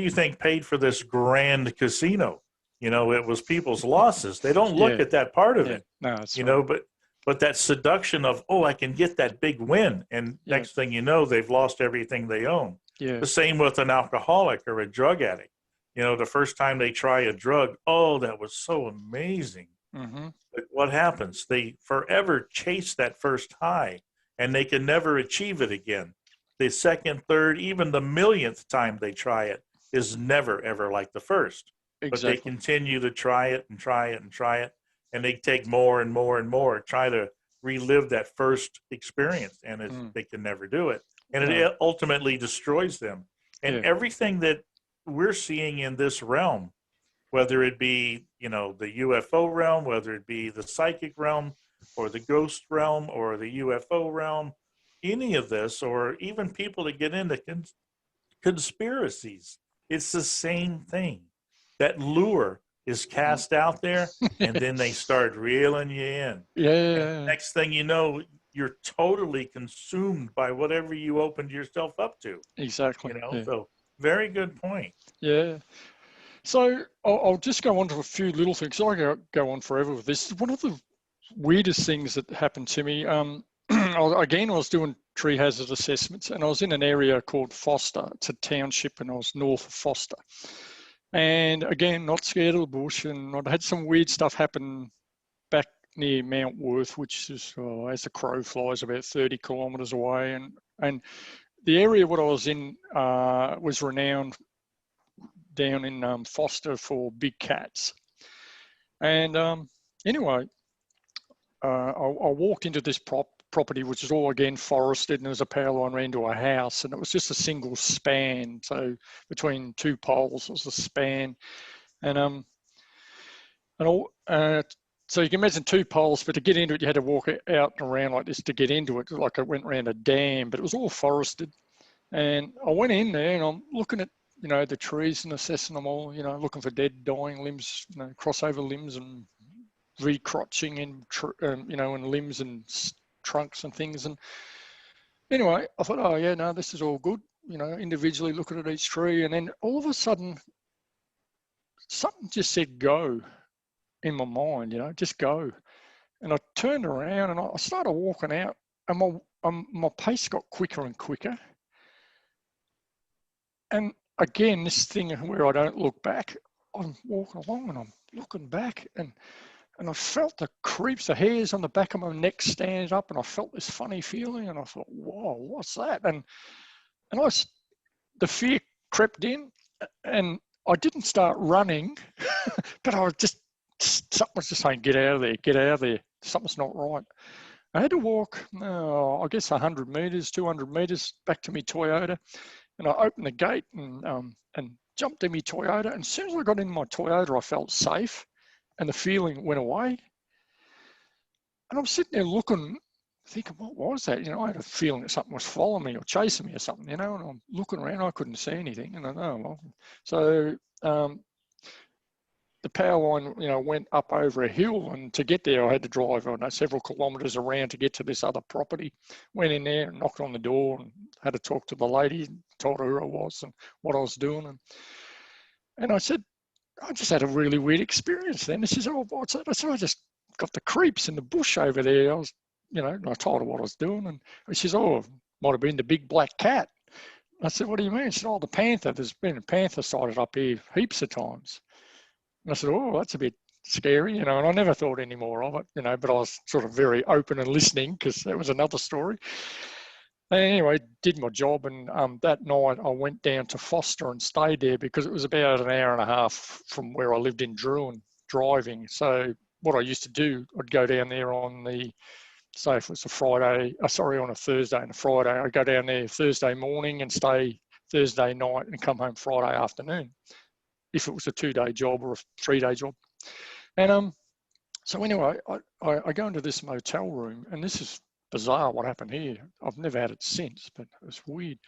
you think paid for this grand casino? You know, it was people's losses. They don't look at that part of it. No, that's you right. know, but that seduction of, oh, I can get that big win. And next thing you know, they've lost everything they own. Yeah. The same with an alcoholic or a drug addict. You know, the first time they try a drug, oh, that was so amazing. Mm-hmm. But what happens? They forever chase that first high and they can never achieve it again. The second, third, even the millionth time they try it is never, ever like the first. Exactly. But they continue to try it and try it and try it. And they take more and more and more, try to relive that first experience. And they can never do it. And it ultimately destroys them. And everything that we're seeing in this realm, whether it be, you know, the UFO realm, whether it be the psychic realm or the ghost realm or the UFO realm, any of this, or even people that get into conspiracies, it's the same thing. That lure is cast out there and then they start reeling you in. And next thing you know, you're totally consumed by whatever you opened yourself up to. Exactly. You know, so very good point. Yeah. So I'll just go on to a few little things. I go on forever with this. One of the weirdest things that happened to me, I was doing tree hazard assessments and I was in an area called Foster. It's a township and I was north of Foster. And again, not scared of the bush, and I'd had some weird stuff happen back near Mount Worth, which is, as the crow flies, about 30 kilometres away. And the area what I was in was renowned down in Foster for big cats. And anyway, I walked into this property, which is all again forested, and there was a power line ran to a house, and it was just a single span. So between two poles was a span, and so you can imagine two poles, but to get into it, you had to walk out and around like this to get into it, like it went around a dam, but it was all forested. And I went in there and I'm looking at, you know, the trees and assessing them all, you know, looking for dead, dying limbs, you know, crossover limbs and recrotching in, you know, and limbs and trunks and things. And anyway, I thought, oh yeah, no, this is all good, you know, individually looking at each tree. And then all of a sudden, something just said go in my mind, you know, just go. And I turned around and I started walking out, and my pace got quicker and quicker. And again, this thing where I don't look back, I'm walking along and I'm looking back, and I felt the creeps, the hairs on the back of my neck stand up, and I felt this funny feeling, and I thought, whoa, what's that? And the fear crept in, and I didn't start running, but I was something was just saying, get out of there, something's not right. I had to walk, I guess 100 metres, 200 metres back to my Toyota, and I opened the gate and jumped in my Toyota, and as soon as I got in my Toyota, I felt safe, and the feeling went away. And I'm sitting there looking thinking, what was that? You know, I had a feeling that something was following me or chasing me or something, you know, and I'm looking around, I couldn't see anything. And I know, well, so the power line, you know, went up over a hill, and to get there, I had to drive, I don't know, several kilometres around to get to this other property. Went in there and knocked on the door and had to talk to the lady, told her who I was and what I was doing. And I said, I just had a really weird experience then. She says, oh, what's that? I said, I just got the creeps in the bush over there. I was, you know, and I told her what I was doing. And she says, oh, might have been the big black cat. I said, what do you mean? She said, oh, the panther. There's been a panther sighted up here heaps of times. And I said, oh, that's a bit scary, you know, and I never thought any more of it, you know, but I was sort of very open and listening because that was another story. And anyway, did my job, and that night I went down to Foster and stayed there because it was about an hour and a half from where I lived in Druin, driving. So what I used to do, I'd go down there on the, say if it was a Friday, on a Thursday and a Friday, I'd go down there Thursday morning and stay Thursday night and come home Friday afternoon, if it was a 2-day job or a 3-day job. And so anyway, I go into this motel room, and this is bizarre what happened here. I've never had it since, but it was weird.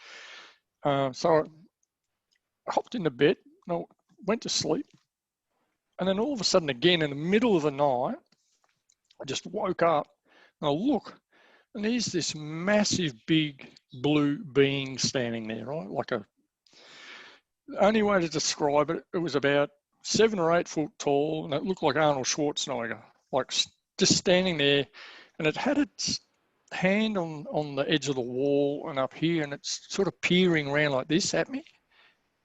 So I hopped into bed, and I went to sleep. And then all of a sudden again, in the middle of the night, I just woke up and I look, and there's this massive big blue being standing there, right? Like the only way to describe it, it was about 7 or 8 foot tall, and it looked like Arnold Schwarzenegger, like just standing there, and it had its hand on the edge of the wall and up here, and it's sort of peering around like this at me,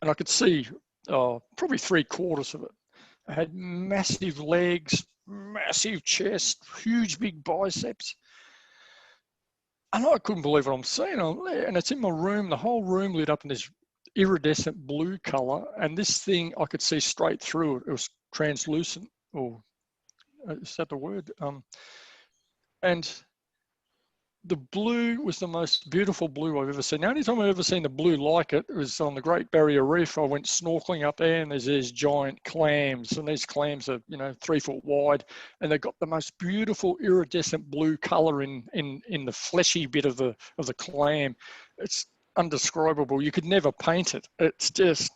and I could see probably 3/4 of it. It had massive legs, massive chest, huge big biceps, and I couldn't believe what I'm seeing. And it's in my room, the whole room lit up in this iridescent blue color, and this thing I could see straight through it. It was translucent, or is that the word? And the blue was the most beautiful blue I've ever seen. The only time I've ever seen the blue like it was on the Great Barrier Reef. I went snorkeling up there, and there's these giant clams, and these clams are, you know, 3 foot wide, and they've got the most beautiful iridescent blue color in the fleshy bit of the clam. It's undescribable. You could never paint it. It's just,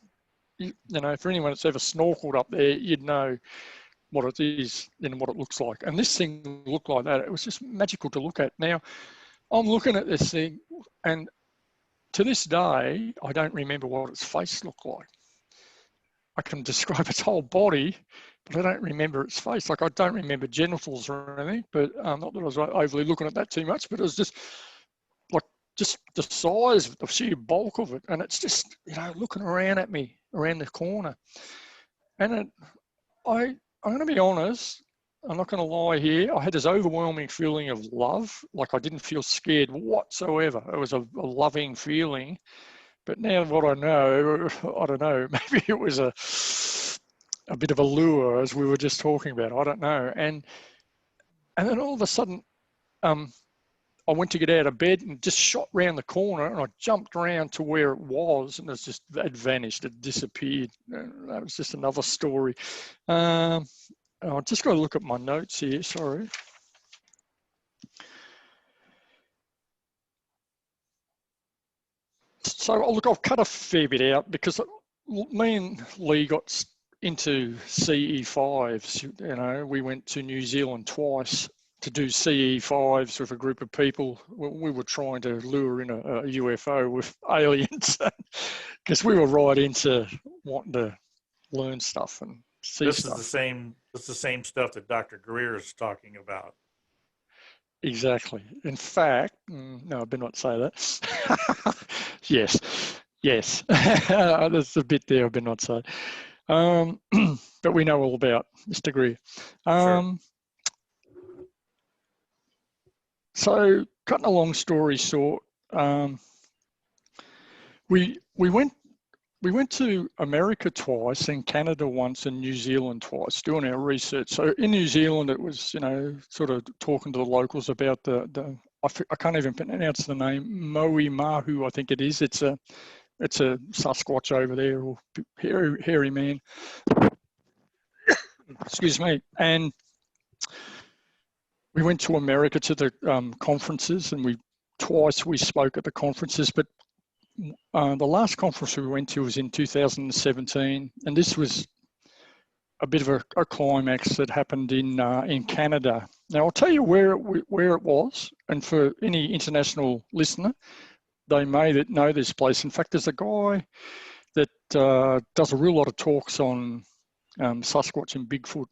you know, for anyone that's ever snorkeled up there, you'd know what it is and what it looks like. And this thing looked like that. It was just magical to look at. Now, I'm looking at this thing, and to this day, I don't remember what its face looked like. I can describe its whole body, but I don't remember its face. Like, I don't remember genitals or anything, but not that I was overly looking at that too much, but it was just like, just the size, the sheer bulk of it. And it's just, you know, looking around at me around the corner. And I'm going to be honest, I'm not going to lie here. I had this overwhelming feeling of love. Like, I didn't feel scared whatsoever. It was a loving feeling. But now what I know, I don't know, maybe it was a bit of a lure, as we were just talking about. I don't know. And then all of a sudden, I went to get out of bed and just shot round the corner, and I jumped around to where it was, and it vanished, it disappeared. That was just another story. I've just got to look at my notes here, sorry. So look, I've cut a fair bit out because me and Lee got into CE5s. You know, we went to New Zealand twice to do CE5s with a group of people. We were trying to lure in a UFO with aliens because we were right into wanting to learn stuff and see stuff. This is the same stuff that Dr. Greer is talking about. Exactly. In fact, no, I better not say that. Yes. There's a bit there I better not say. But we know all about Mr. Greer. Sure. So, cutting a long story short, we went to America twice, and Canada once, and New Zealand twice, doing our research. So in New Zealand, it was, you know, sort of talking to the locals about I can't even pronounce the name, Moe Mahu, I think it is. It's a Sasquatch over there, or hairy man. Excuse me. And We went to America to the conferences, and twice we spoke at the conferences, but the last conference we went to was in 2017, and this was a bit of a climax that happened in Canada. Now I'll tell you where it was, and for any international listener, they may know this place. In fact, there's a guy that does a real lot of talks on Sasquatch and Bigfoot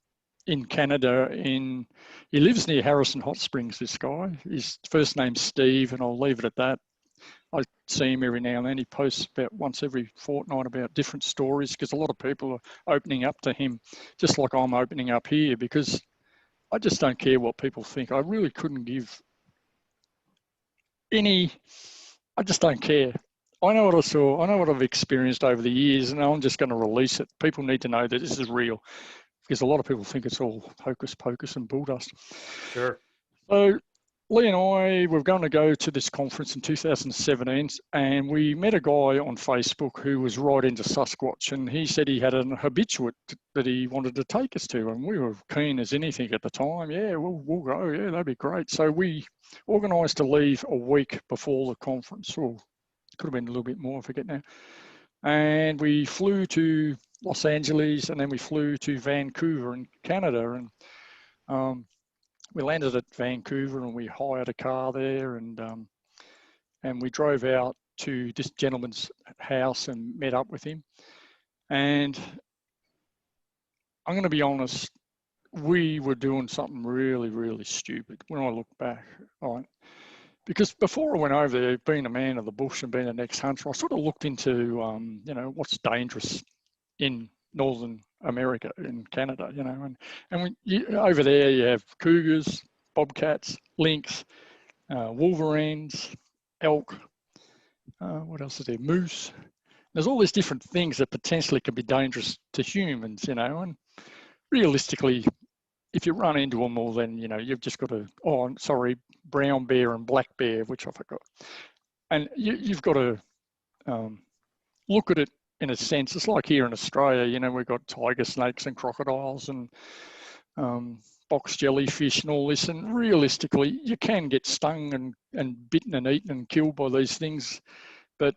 in Canada. He lives near Harrison Hot Springs, this guy. His first name's Steve, and I'll leave it at that. I see him every now and then. He posts about once every fortnight about different stories, because a lot of people are opening up to him, just like I'm opening up here, because I just don't care what people think. I really couldn't give I just don't care. I know what I saw, I know what I've experienced over the years, and I'm just going to release it. People need to know that this is real, because a lot of people think it's all hocus pocus and bull dust. Sure. So Lee and I were going to go to this conference in 2017, and we met a guy on Facebook who was right into Sasquatch, and he said he had an habituate that he wanted to take us to, and we were keen as anything at the time. Yeah, we'll go. Yeah, that'd be great. So we organised to leave a week before the conference, or could have been a little bit more, I forget now. And we flew to Los Angeles, and then we flew to Vancouver in Canada, and we landed at Vancouver, and we hired a car there, and we drove out to this gentleman's house and met up with him. And I'm going to be honest, we were doing something really, really stupid when I look back, right? Because before I went over there, being a man of the bush and being an ex-hunter, I sort of looked into, what's dangerous in Northern America, in Canada, and over there you have cougars, bobcats, lynx, wolverines, elk, what else is there, moose. There's all these different things that potentially can be dangerous to humans, and realistically, if you run into them all, then, you've just got to, brown bear and black bear, which I forgot. And you've got to look at it in a sense. It's like here in Australia, we've got tiger snakes and crocodiles and box jellyfish and all this. And realistically, you can get stung and bitten and eaten and killed by these things. But,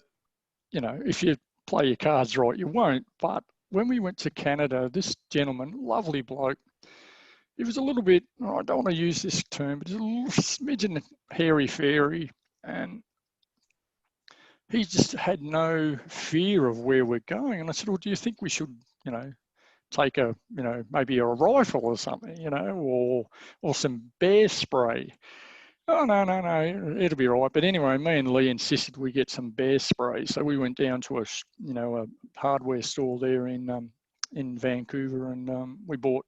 if you play your cards right, you won't. But when we went to Canada, this gentleman, lovely bloke, he was a little bit, I don't want to use this term, but he's a little smidgen hairy-fairy, and he just had no fear of where we're going. And I said, well, do you think we should, take maybe a rifle or something, or some bear spray? Oh, no, it'll be all right. But anyway, me and Lee insisted we get some bear spray. So we went down to a hardware store there in Vancouver, and we bought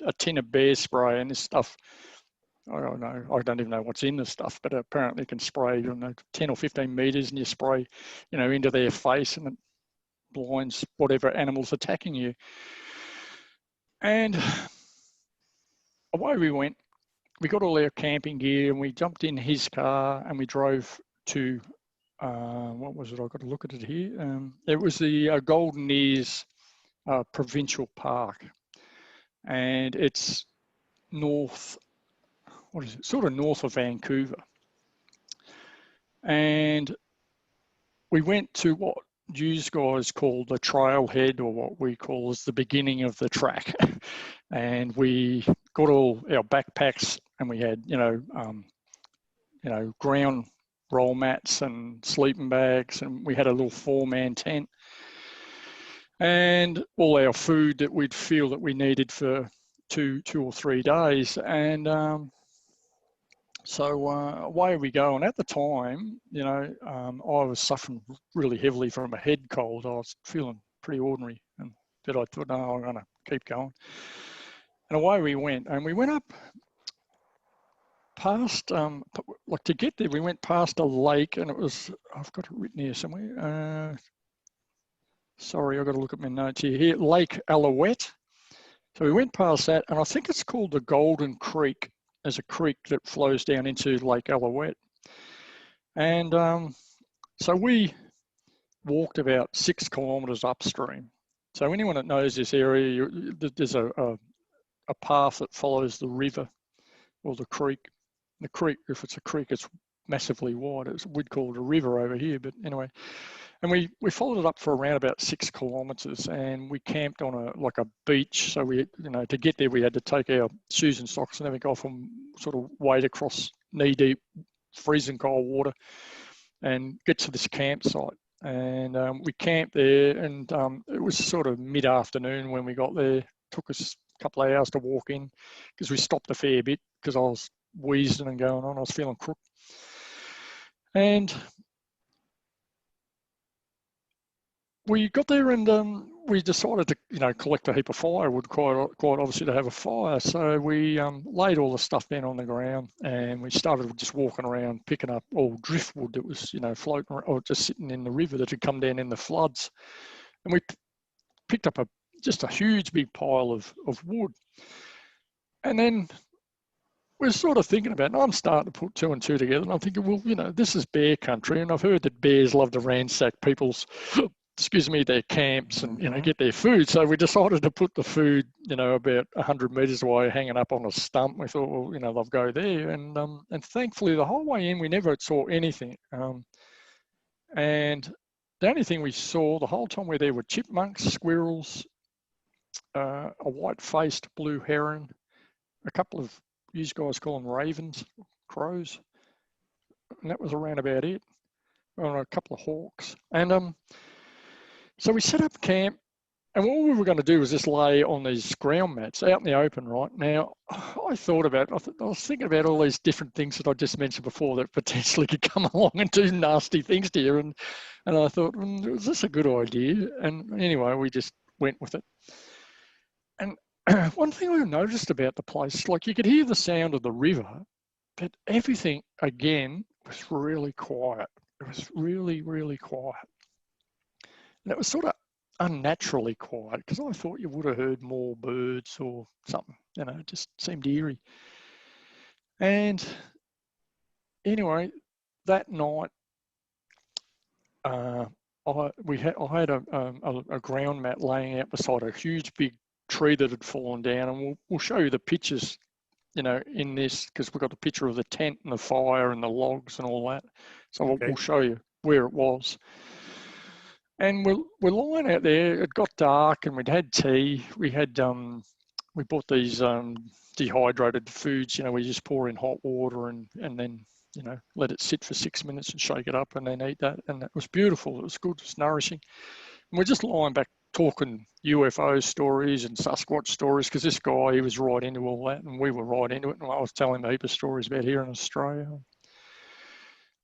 a tin of bear spray, and this stuff, I don't know, I don't even know what's in the stuff, but apparently it can spray 10 or 15 meters, and you spray, into their face, and it blinds whatever animal's attacking you. And away we went. We got all our camping gear, and we jumped in his car, and we drove to, what was it? I've got to look at it here. It was the Golden Ears Provincial Park. And it's north, sort of north of Vancouver. And we went to what you guys call the trailhead, or what we call is the beginning of the track. And we got all our backpacks, and we had, ground roll mats and sleeping bags, and we had a little 4-man tent. And all our food that we'd feel that we needed for two or 3 days. And so away we go. And at the time, I was suffering really heavily from a head cold. I was feeling pretty ordinary, and that I thought, no, I'm going to keep going. And away we went. And we went up past, to get there, we went past a lake, and it was, I've got it written here somewhere. Sorry, I've got to look at my notes here. Lake Alouette. So we went past that, and I think it's called the Golden Creek. There's a creek that flows down into Lake Alouette. And so we walked about 6 kilometres upstream. So anyone that knows this area, there's a path that follows the river or the creek. The creek, if it's a creek, it's massively wide. We'd call it a river over here, but anyway. And we followed it up for around about 6 kilometres, and we camped on a beach. So we, to get there, we had to take our shoes and socks and everything off and sort of wade across knee-deep, freezing cold water and get to this campsite. And we camped there, and it was sort of mid-afternoon when we got there. It took us a couple of hours to walk in because we stopped a fair bit because I was wheezing and going on. I was feeling crook. And we got there, and we decided to, collect a heap of firewood, quite obviously, to have a fire. So we laid all the stuff down on the ground, and we started just walking around, picking up all driftwood that was, floating or just sitting in the river that had come down in the floods. And we picked up just a huge big pile of wood. And then we're sort of thinking about, and I'm starting to put 2 and 2 together, and I'm thinking, well, this is bear country, and I've heard that bears love to ransack people's their camps and, get their food. So we decided to put the food, about 100 metres away, hanging up on a stump. We thought, well, they'll go there. And thankfully, the whole way in, we never saw anything. And the only thing we saw the whole time we were there were chipmunks, squirrels, a white-faced blue heron, a couple of, you guys call them ravens, crows. And that was around about it. Or a couple of hawks. And so we set up camp, and what we were going to do was just lay on these ground mats out in the open. Right now, I was thinking about all these different things that I just mentioned before that potentially could come along and do nasty things to you. And I thought, is this a good idea? And anyway, we just went with it. And one thing I noticed about the place, like you could hear the sound of the river, but everything again was really quiet. It was really, really quiet. And it was sort of unnaturally quiet because I thought you would have heard more birds or something, it just seemed eerie. And anyway, that night, I had a ground mat laying out beside a huge big tree that had fallen down, and we'll show you the pictures, in this, because we've got the picture of the tent and the fire and the logs and all that. So okay. We'll show you where it was. And we're lying out there. It got dark, and we'd had tea. We had we bought these dehydrated foods. We just pour in hot water and then let it sit for 6 minutes and shake it up and then eat that. And it was beautiful. It was good. It was nourishing. And we're just lying back talking UFO stories and Sasquatch stories because this guy, he was right into all that, and we were right into it. And I was telling him a heap of stories about here in Australia.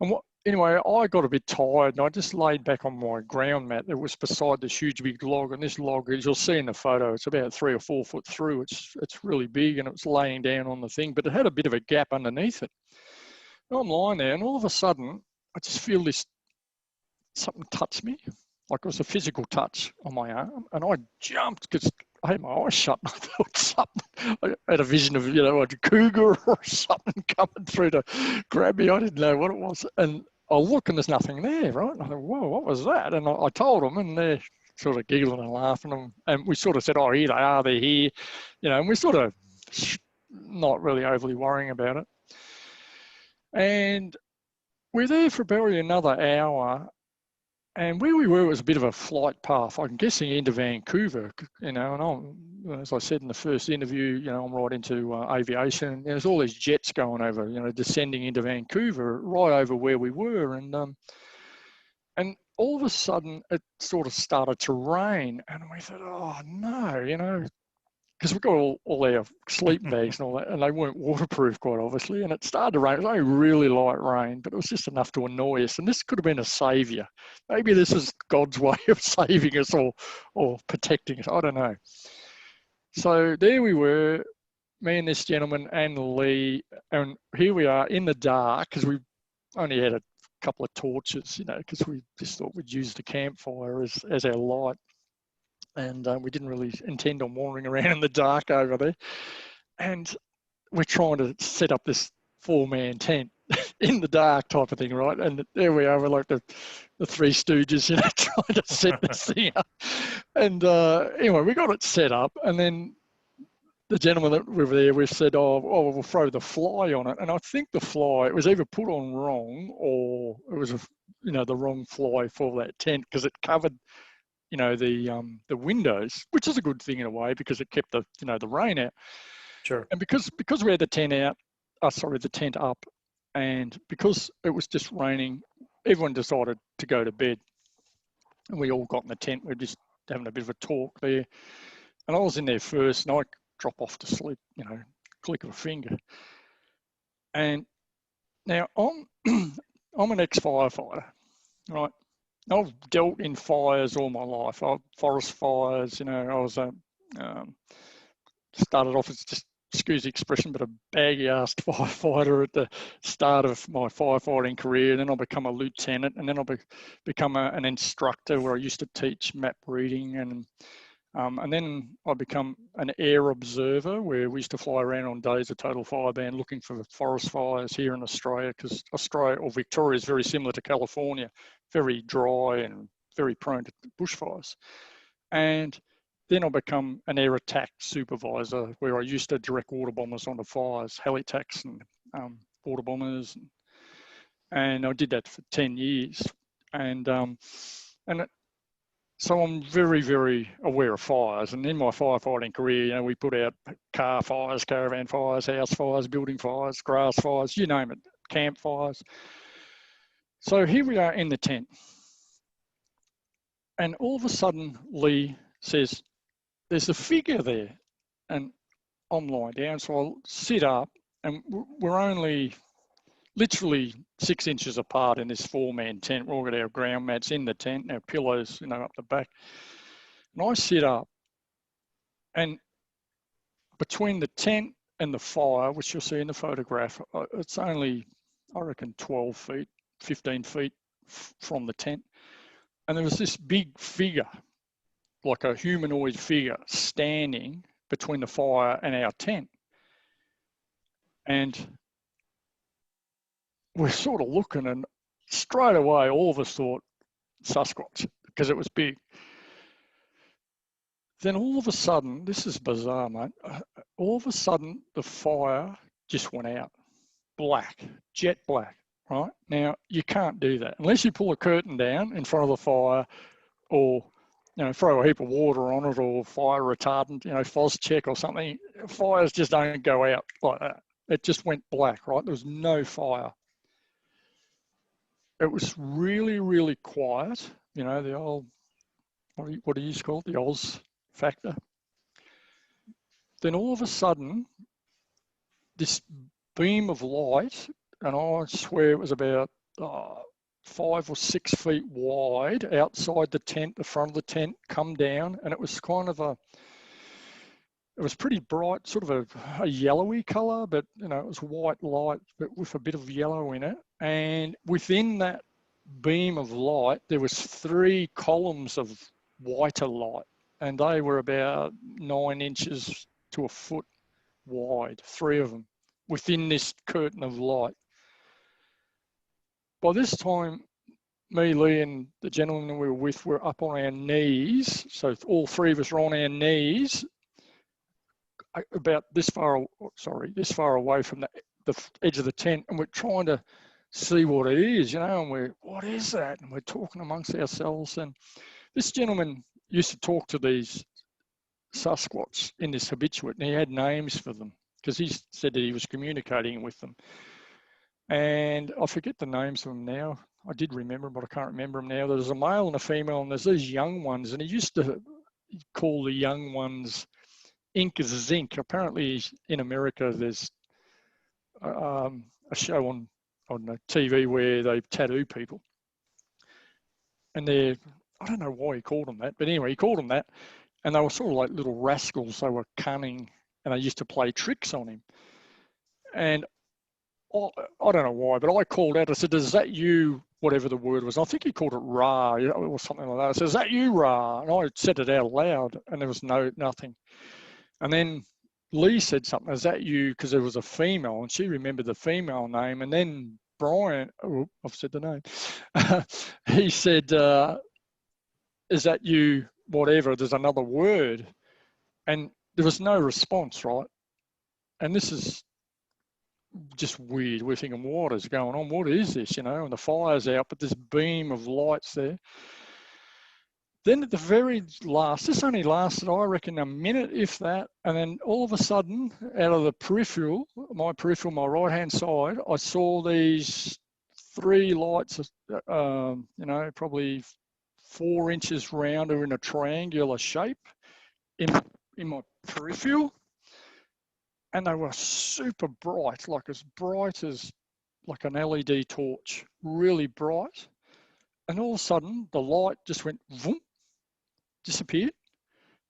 And anyway, I got a bit tired, and I just laid back on my ground mat that was beside this huge big log. And this log, as you'll see in the photo, it's about 3 or 4 foot through. It's really big, and it was laying down on the thing, but it had a bit of a gap underneath it. And I'm lying there, and all of a sudden, I just feel something touch me, like it was a physical touch on my arm, and I jumped because I had my eyes shut. And I thought something. I had a vision of a cougar or something coming through to grab me. I didn't know what it was, and I look and there's nothing there, right? And I thought, whoa, what was that? And I told them, and they're sort of giggling and laughing, and we sort of said, oh, here they are, they're here, and we're sort of not really overly worrying about it. And we're there for about another hour. And where we were was a bit of a flight path. I'm guessing into Vancouver, and as I said in the first interview, I'm right into aviation. And there's all these jets going over, descending into Vancouver, right over where we were. And all of a sudden, it sort of started to rain. And we thought, oh, no, because we've got all our sleeping bags and all that, and they weren't waterproof, quite obviously. And it started to rain. It was only really light rain, but it was just enough to annoy us. And this could have been a saviour. Maybe this is God's way of saving us or protecting us. I don't know. So there we were, me and this gentleman and Lee, and here we are in the dark because we only had a couple of torches, because we just thought we'd use the campfire as our light. And we didn't really intend on wandering around in the dark over there. And we're trying to set up this 4-man tent in the dark type of thing, right? And there we are, we're like the Three Stooges, trying to set this thing up. And anyway, we got it set up. And then the gentleman that we were there, we said, oh, we'll throw the fly on it. And I think the fly, it was either put on wrong or it was, the wrong fly for that tent because it covered, the windows, which is a good thing in a way because it kept the rain out. Sure. And because we had the tent the tent up, and because it was just raining, everyone decided to go to bed. And we all got in the tent. We were just having a bit of a talk there. And I was in there first, and I drop off to sleep, click of a finger. And now I'm an ex-firefighter, right? I've dealt in fires all my life. Forest fires, I was started off as, just excuse the expression, but a baggy-assed firefighter at the start of my firefighting career. Then I become a lieutenant, and then I become an instructor where I used to teach map reading, and then I become an air observer where we used to fly around on days of total fire ban looking for forest fires here in Australia, because Australia or Victoria is very similar to California, very dry and very prone to bushfires. And then I become an air attack supervisor where I used to direct water bombers onto fires, heli-tacs and water bombers. And I did that for 10 years. So I'm very, very aware of fires. And in my firefighting career, we put out car fires, caravan fires, house fires, building fires, grass fires, you name it, campfires. So here we are in the tent. And all of a sudden, Lee says, there's a figure there. And I'm lying down, so I'll sit up, and we're only literally 6 inches apart in this 4-man tent. We've all got our ground mats in the tent, our pillows, up the back. And I sit up, and between the tent and the fire, which you'll see in the photograph, it's only, I reckon, 12 feet, 15 feet from the tent. And there was this big figure, like a humanoid figure, standing between the fire and our tent. And we're sort of looking, and straight away, all of us thought Sasquatch, because it was big. Then all of a sudden, this is bizarre, mate, all of a sudden the fire just went out, black, jet black, right? Now, you can't do that unless you pull a curtain down in front of the fire, or throw a heap of water on it, or fire retardant, FOS check or something. Fires just don't go out like that. It just went black, right? There was no fire. It was really, really quiet. The old, what do you call it? The Oz factor. Then all of a sudden, this beam of light, and I swear it was about 5 or 6 feet wide outside the tent, the front of the tent, come down, and it was kind of it was pretty bright, sort of a yellowy color, but it was white light, but with a bit of yellow in it. And within that beam of light, there was 3 columns of whiter light, and they were about 9 inches to a foot wide, 3 of them, within this curtain of light. By this time, me, Lee, and the gentleman we were with were up on our knees. So all 3 of us were on our knees, about this far away from the edge of the tent, and we're trying to see what it is, and what is that? And we're talking amongst ourselves. And this gentleman used to talk to these Sasquatch in this habituate, and he had names for them because he said that he was communicating with them. And I forget the names of them now. I did remember them, but I can't remember them now. There's a male and a female, and there's these young ones, and he used to call the young ones ink as zinc. Apparently in America, there's a show on TV where they tattoo people. And I don't know why he called them that, but anyway, he called them that. And they were sort of like little rascals. They were cunning, and they used to play tricks on him. And I don't know why, but I called out. I said, is that you, whatever the word was? I think he called it Ra or something like that. I said, is that you, Ra? And I said it out loud, and there was nothing. And then Lee said something, is that you? Because there was a female, and she remembered the female name. And then Brian, I've said the name, he said, is that you, whatever, there's another word. And there was no response, right? And this is just weird. We're thinking, what is going on? What is this, you know? And the fire's out, but this beam of light's there. Then at the very last, this only lasted, I reckon, a minute, if that. And then all of a sudden, out of the peripheral, my right-hand side, I saw these 3 lights, you know, probably 4 inches round or in a triangular shape in my peripheral. And they were super bright, like as bright as like an LED torch, really bright. And all of a sudden, the light just went vroom, disappeared,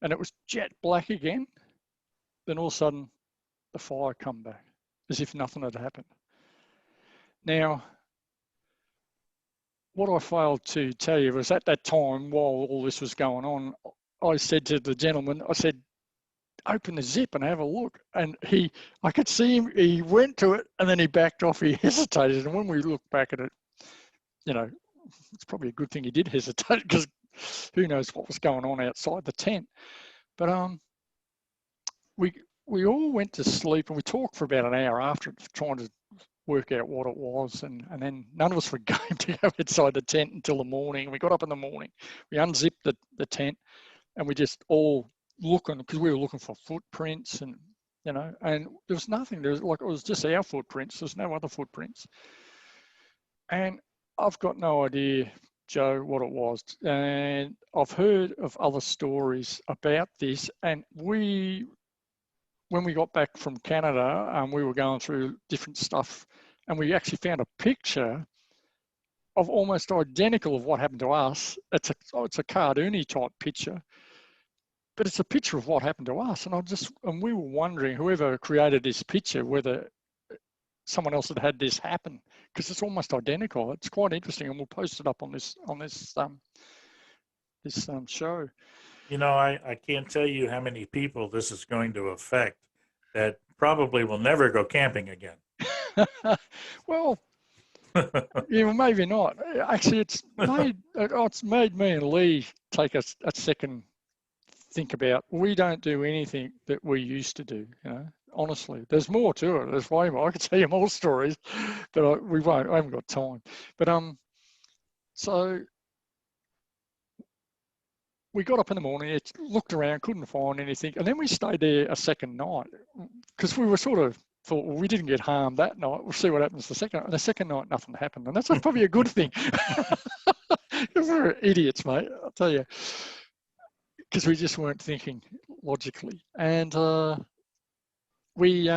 and it was jet black again. Then all of a sudden, the fire come back, as if nothing had happened. Now, what I failed to tell you was at that time, while all this was going on, I said to the gentleman, I said, open the zip and have a look. And I could see him, he went to it and then he backed off, he hesitated. And when we look back at it, you know, it's probably a good thing he did hesitate, because who knows what was going on outside the tent. But we all went to sleep and we talked for about an hour after it, trying to work out what it was. And then none of us were game to go inside the tent until the morning. We got up in the morning, we unzipped the tent, and we just all looking, because we were looking for footprints, and you know, and there was nothing. There was, like, it was just our footprints. There's no other footprints. And I've got no idea, Joe, what it was. And I've heard of other stories about this. And when we got back from Canada, we were going through different stuff, and we actually found a picture of almost identical of what happened to us. It's a cartoony type picture, but it's a picture of what happened to us. And we were wondering, whoever created this picture, whether someone else had this happen, because it's almost identical. It's quite interesting, and we'll post it up on this show. You know, I can't tell you how many people this is going to affect that probably will never go camping again. Well, yeah, maybe not. Actually, it's made me and Lee take a second think about. We don't do anything that we used to do, you know. Honestly, there's more to it. There's way more. I could tell you more stories, but we won't. I haven't got time. But so we got up in the morning, looked around, couldn't find anything, and then we stayed there a second night, because we were sort of thought, well, we didn't get harmed that night. We'll see what happens the second night. And the second night, nothing happened, and that's probably a good thing. We're idiots, mate. I'll tell you, because we just weren't thinking logically. And we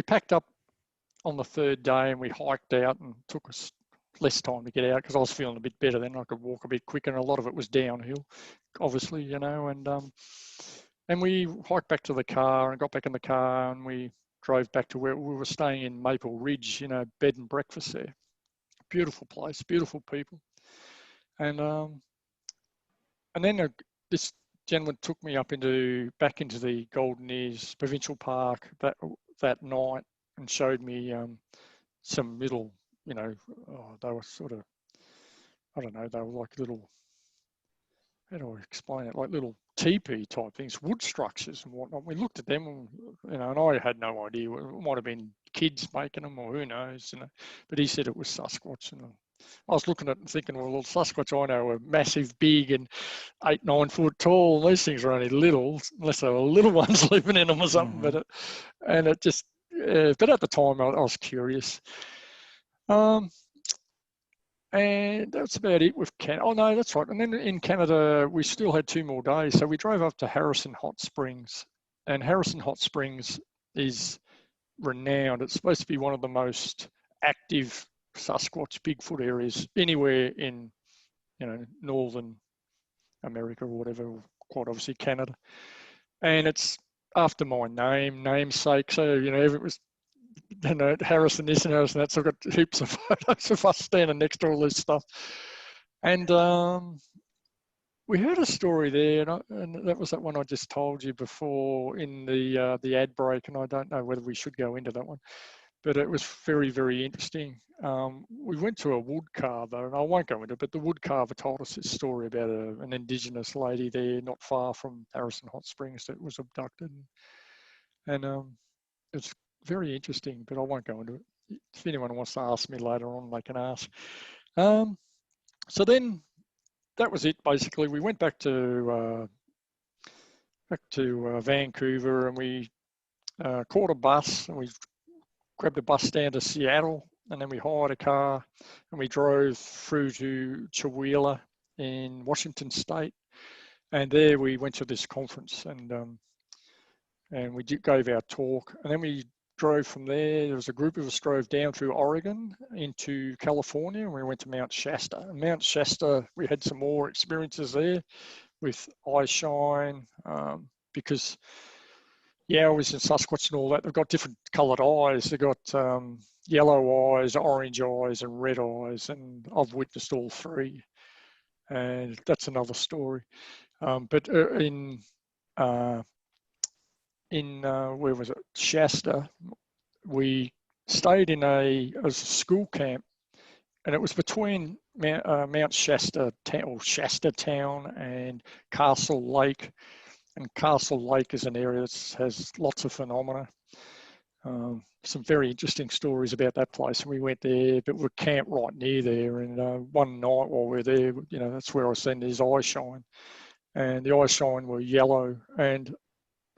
packed up on the 3rd day, and we hiked out, and took us less time to get out, because I was feeling a bit better then. I could walk a bit quicker, and a lot of it was downhill, obviously, you know. And we hiked back to the car and got back in the car, and we drove back to where we were staying in Maple Ridge, you know, bed and breakfast there. Beautiful place, beautiful people. And then this gentleman took me back into the Golden Ears Provincial Park that night, and showed me some little, you know, they were sort of, I don't know, they were like little, how do I explain it? Like little teepee type things, wood structures and whatnot. We looked at them, and, you know, and I had no idea. It might have been kids making them, or who knows, you know. But he said it was Sasquatch, and I was looking at it and thinking, well, Sasquatch I know are massive, big, and 8-9 foot tall. These things are only little, unless they were little ones living in them or something. Mm-hmm. But at the time, I was curious. And that's about it with Canada. Oh, no, that's right. And then in Canada, we still had 2 more days. So we drove up to Harrison Hot Springs. And Harrison Hot Springs is renowned. It's supposed to be one of the most active Sasquatch, Bigfoot areas anywhere in, you know, Northern America or whatever, quite obviously Canada. And it's after my namesake. So, you know, it was, you know, Harrison this and Harrison that. So I've got heaps of photos of us standing next to all this stuff. And we heard a story there, and that was that one I just told you before in the ad break, and I don't know whether we should go into that one. but it was very, very interesting. We went to a wood carver, and I won't go into it, but the wood carver told us this story about an Indigenous lady there not far from Harrison Hot Springs that was abducted. And it's very interesting, but I won't go into it. If anyone wants to ask me later on, they can ask. So then that was it, basically. We went back to Vancouver, and we caught a bus, and we grabbed a bus down to Seattle, and then we hired a car, and we drove through to Chihuahua in Washington State, and there we went to this conference, and we gave our talk, and then we drove from there. There was a group of us drove down through Oregon into California, and we went to Mount Shasta. And Mount Shasta, we had some more experiences there with eye shine, because Yowies and Sasquatch and all that, they've got different coloured eyes. They've got yellow eyes, orange eyes, and red eyes, and I've witnessed all three. And that's another story. But in where was it? Shasta, we stayed in a school camp, and it was between Mount Shasta or Shasta Town and Castle Lake. And Castle Lake is an area that has lots of phenomena. Some very interesting stories about that place. And we went there, but we're camped right near there. And one night while we were there, that's where I seen these eye shine. And the eye shine were yellow, and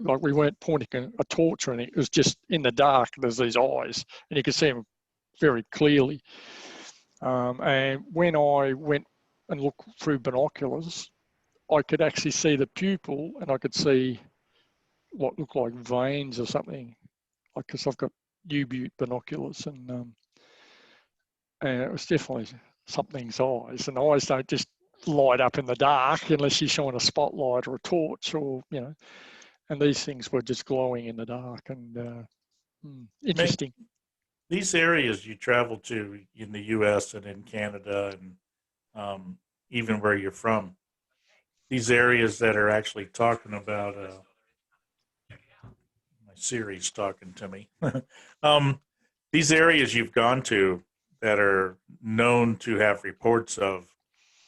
like we weren't pointing a torch or anything. It was just in the dark. There's these eyes, and you could see them very clearly. And when I went and looked through binoculars, I could actually see the pupil, and I could see what looked like veins or something, like, because I've got U-Butte binoculars, and it was definitely something's eyes. And eyes don't just light up in the dark unless you shine a spotlight or a torch, or and these things were just glowing in the dark, and interesting. These areas you travel to in the U.S. and in Canada, and even where you're from, these areas that are actually talking about, my Siri's talking to me. These areas you've gone to that are known to have reports of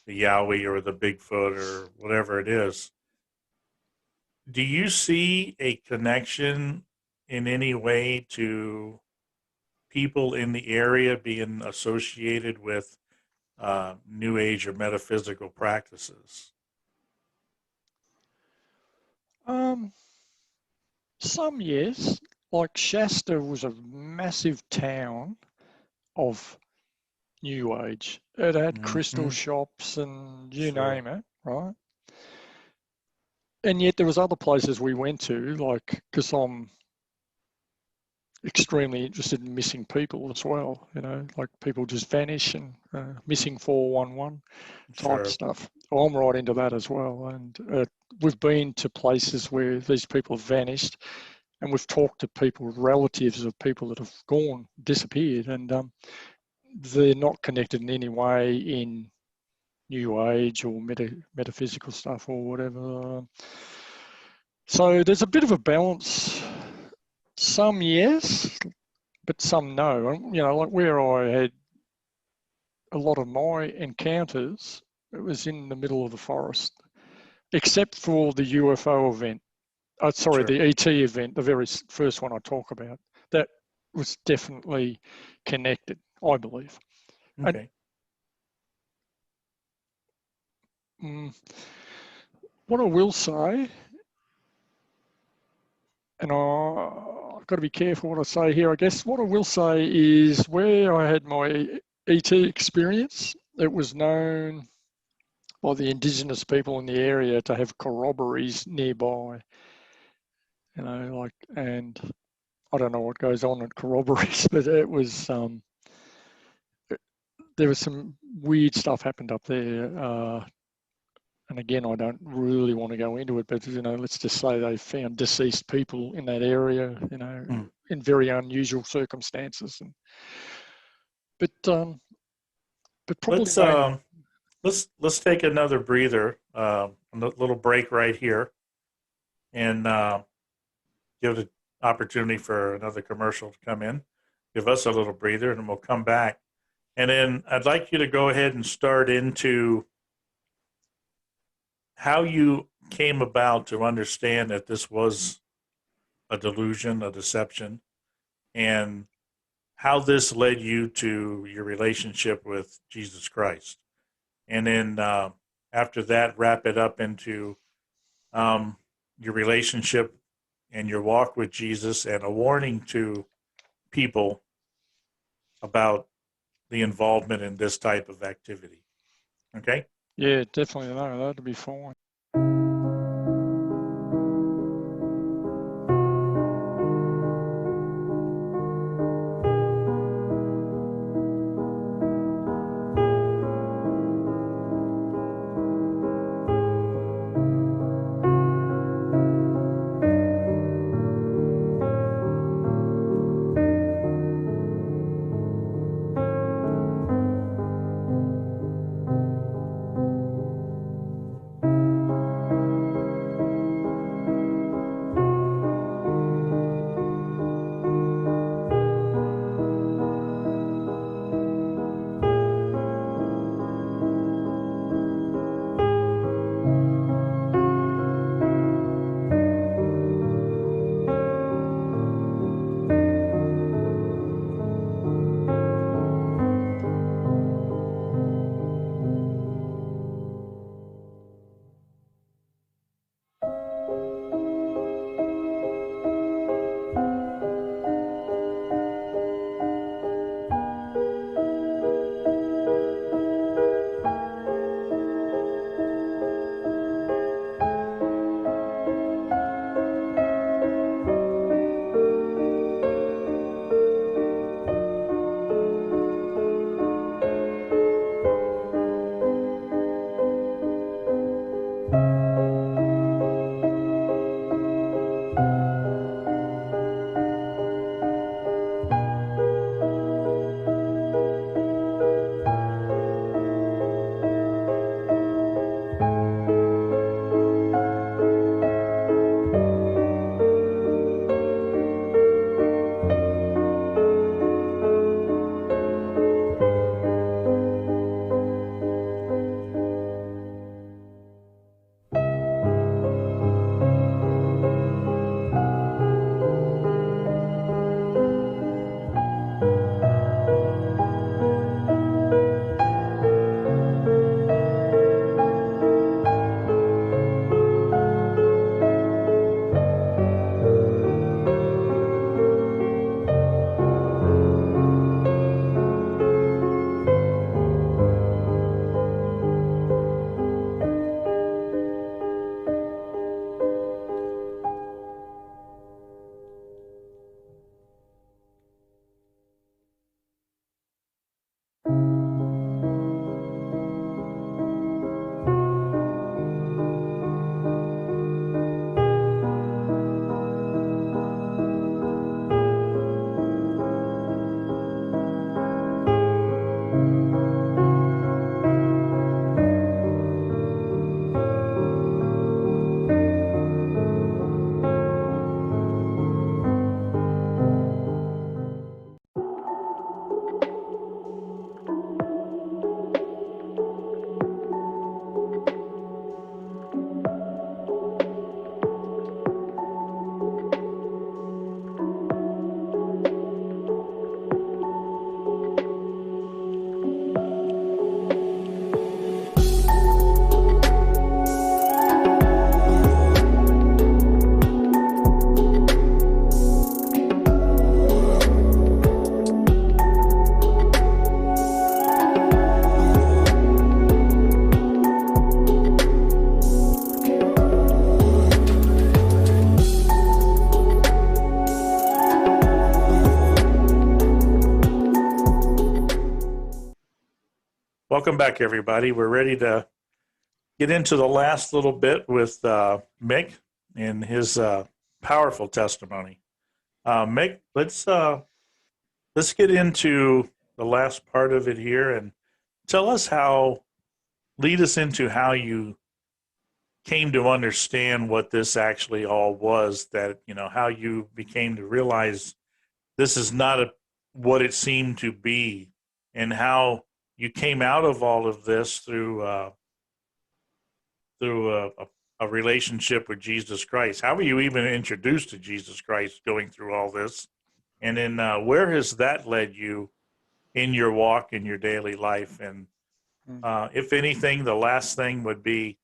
the Yowie or the Bigfoot or whatever it is, do you see a connection in any way to people in the area being associated with New Age or metaphysical practices? Some, yes. Like Shasta was a massive town of New Age. It had crystal shops and you name it, right? And yet there was other places we went to, like, because I'm extremely interested in missing people as well, like people just vanish, and missing 411 type stuff. Well, I'm right into that as well. And we've been to places where these people have vanished, and we've talked to people, relatives of people that have disappeared, and they're not connected in any way in New Age or metaphysical stuff or whatever. So there's a bit of a balance. Some yes, but some no. Like where I had a lot of my encounters, it was in the middle of the forest, except for the UFO event. The ET event, the very first one I talk about. That was definitely connected, I believe. Okay. And, what I will say, and I've got to be careful what I say here, I guess. What I will say is where I had my ET experience, it was known by the Indigenous people in the area to have corroborees nearby. And I don't know what goes on at corroborees, but it was, there was some weird stuff happened up there. And again, I don't really want to go into it, but let's just say they found deceased people in that area, in very unusual circumstances. But probably let's take another breather, a little break right here, and give the opportunity for another commercial to come in. give us a little breather, and we'll come back. And then I'd like you to go ahead and start into how you came about to understand that this was a delusion, a deception, and how this led you to your relationship with Jesus Christ. And then after that, wrap it up into your relationship and your walk with Jesus, and a warning to people about the involvement in this type of activity. Okay? Yeah, definitely. No, that'd be fine. Welcome back, everybody. We're ready to get into the last little bit with Mick and his powerful testimony. Mick, let's get into the last part of it here and lead us into how you came to understand what this actually all was, that, how you became to realize this is not what it seemed to be, and how you came out of all of this through a relationship with Jesus Christ. How were you even introduced to Jesus Christ going through all this? And then where has that led you in your walk, in your daily life? And if anything, the last thing would be,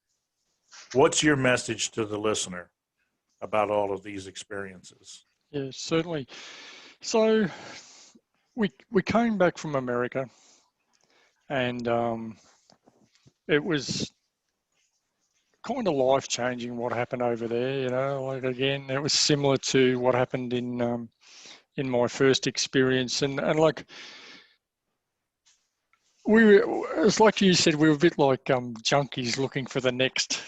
what's your message to the listener about all of these experiences? Yeah, certainly. So we came back from America, and it was kind of life-changing what happened over there. You know, like again, it was similar to what happened in my first experience, and like it's like you said, we were a bit like junkies looking for the next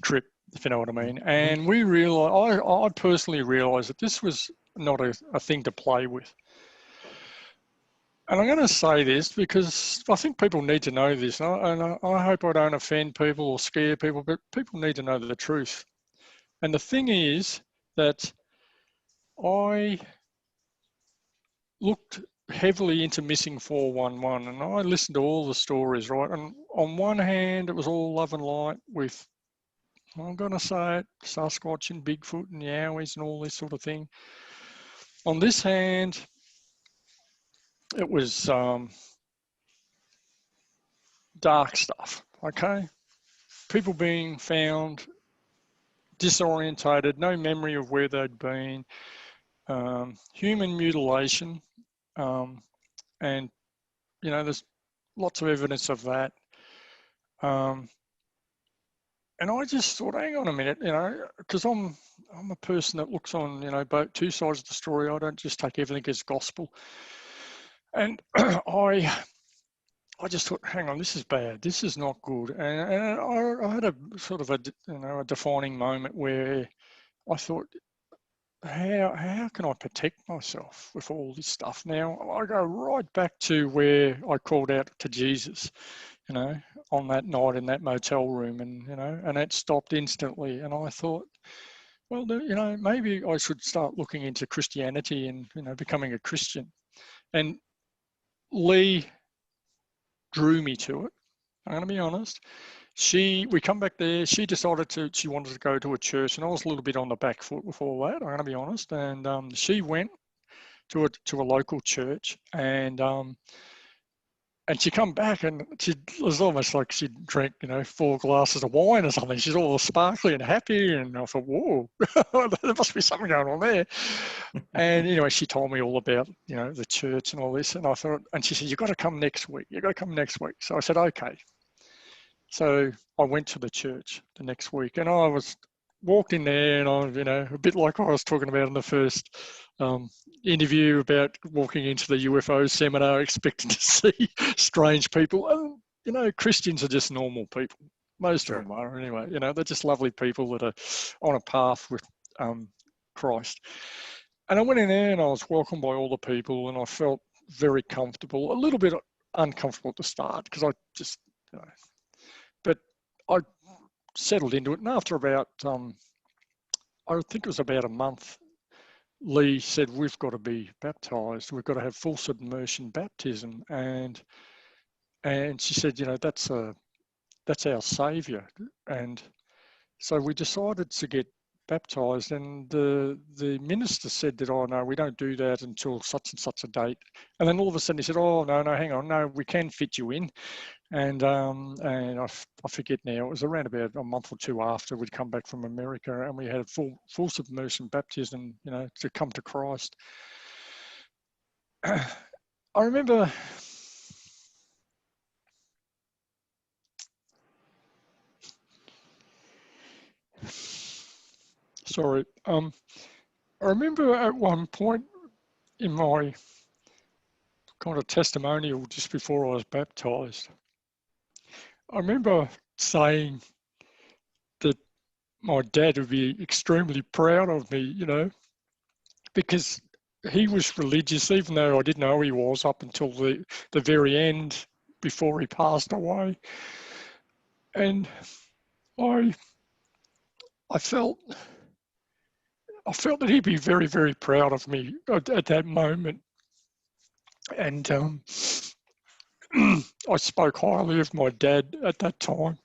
trip, if you know what I mean. And we realized, I personally realized that this was not a thing to play with. And I'm going to say this because I think people need to know this, and I hope I don't offend people or scare people, but people need to know the truth. And the thing is that I looked heavily into Missing 411, and I listened to all the stories, right? And on one hand, it was all love and light with, I'm going to say it, Sasquatch and Bigfoot and Yowies and all this sort of thing. On this hand, it was dark stuff, okay? People being found disorientated, no memory of where they'd been, human mutilation, and, you know, there's lots of evidence of that. And I just thought, hang on a minute, you know, because I'm a person that looks on, you know, both two sides of the story. I don't just take everything as gospel. And I just thought, hang on, this is bad. This is not good. And I had a sort of a, you know, a defining moment where I thought, how can I protect myself with all this stuff? Now, I go right back to where I called out to Jesus, you know, on that night in that motel room, and, you know, and it stopped instantly. And I thought, well, you know, maybe I should start looking into Christianity and, you know, becoming a Christian. And Lee drew me to it. I'm going to be honest. We come back there, she decided she wanted to go to a church, and I was a little bit on the back foot with all that, I'm going to be honest. And she went to a local church, and she come back, and it was almost like she drank, you know, 4 glasses of wine or something. She's all sparkly and happy, and I thought, whoa, there must be something going on there. And anyway, she told me all about, you know, the church and all this, and I thought, and she said, you've got to come next week. You've got to come next week. So I said, okay. So I went to the church the next week, and I walked in there, and I, you know, a bit like I was talking about in the first interview about walking into the UFO seminar, expecting to see strange people. And, you know, Christians are just normal people. Most of them are anyway. You know, they're just lovely people that are on a path with Christ. And I went in there, and I was welcomed by all the people, and I felt very comfortable, a little bit uncomfortable at the start because I just, you know, but I settled into it. And after about, I think it was about a month, Lee said, we've got to be baptized. We've got to have full submersion baptism. And she said, you know, that's our savior. And so we decided to get baptized, and the minister said that, oh no, we don't do that until such and such a date. And then all of a sudden he said, oh no, hang on, no, we can fit you in. And I forget now, it was around about a month or two after we'd come back from America, and we had a full submersion baptism, you know, to come to Christ. I remember I remember at one point in my kind of testimonial just before I was baptized, I remember saying that my dad would be extremely proud of me, you know, because he was religious, even though I didn't know he was up until the very end before he passed away. And I felt that he'd be very, very proud of me at that moment. And I spoke highly of my dad at that time.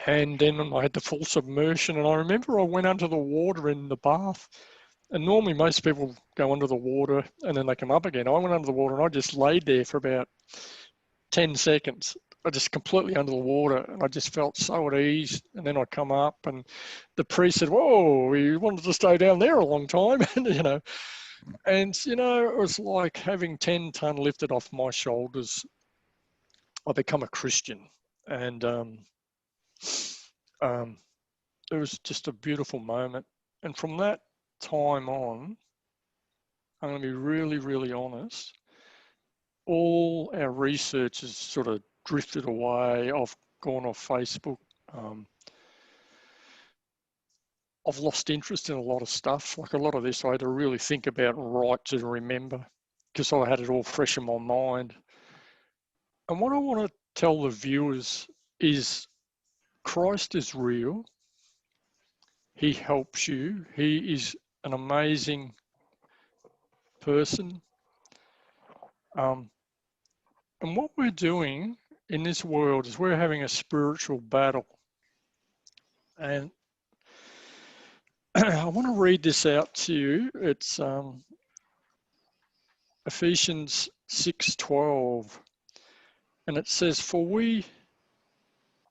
And then I had the full submersion. And I remember I went under the water in the bath. And normally most people go under the water and then they come up again. I went under the water and I just laid there for about 10 seconds. I just completely under the water and I just felt so at ease. And then I come up and the priest said, "Whoa, you wanted to stay down there a long time." And, it was like having 10 ton lifted off my shoulders. I become a Christian. And it was just a beautiful moment. And from that time on, I'm going to be really, really honest, all our research has sort of drifted away. I've gone off Facebook. I've lost interest in a lot of stuff. Like a lot of this, I had to really think about right to remember because I had it all fresh in my mind. And what I want to tell the viewers is Christ is real. He helps you. He is an amazing person. And what we're doing in this world is we're having a spiritual battle. And I want to read this out to you. It's Ephesians 6:12. And it says, "For we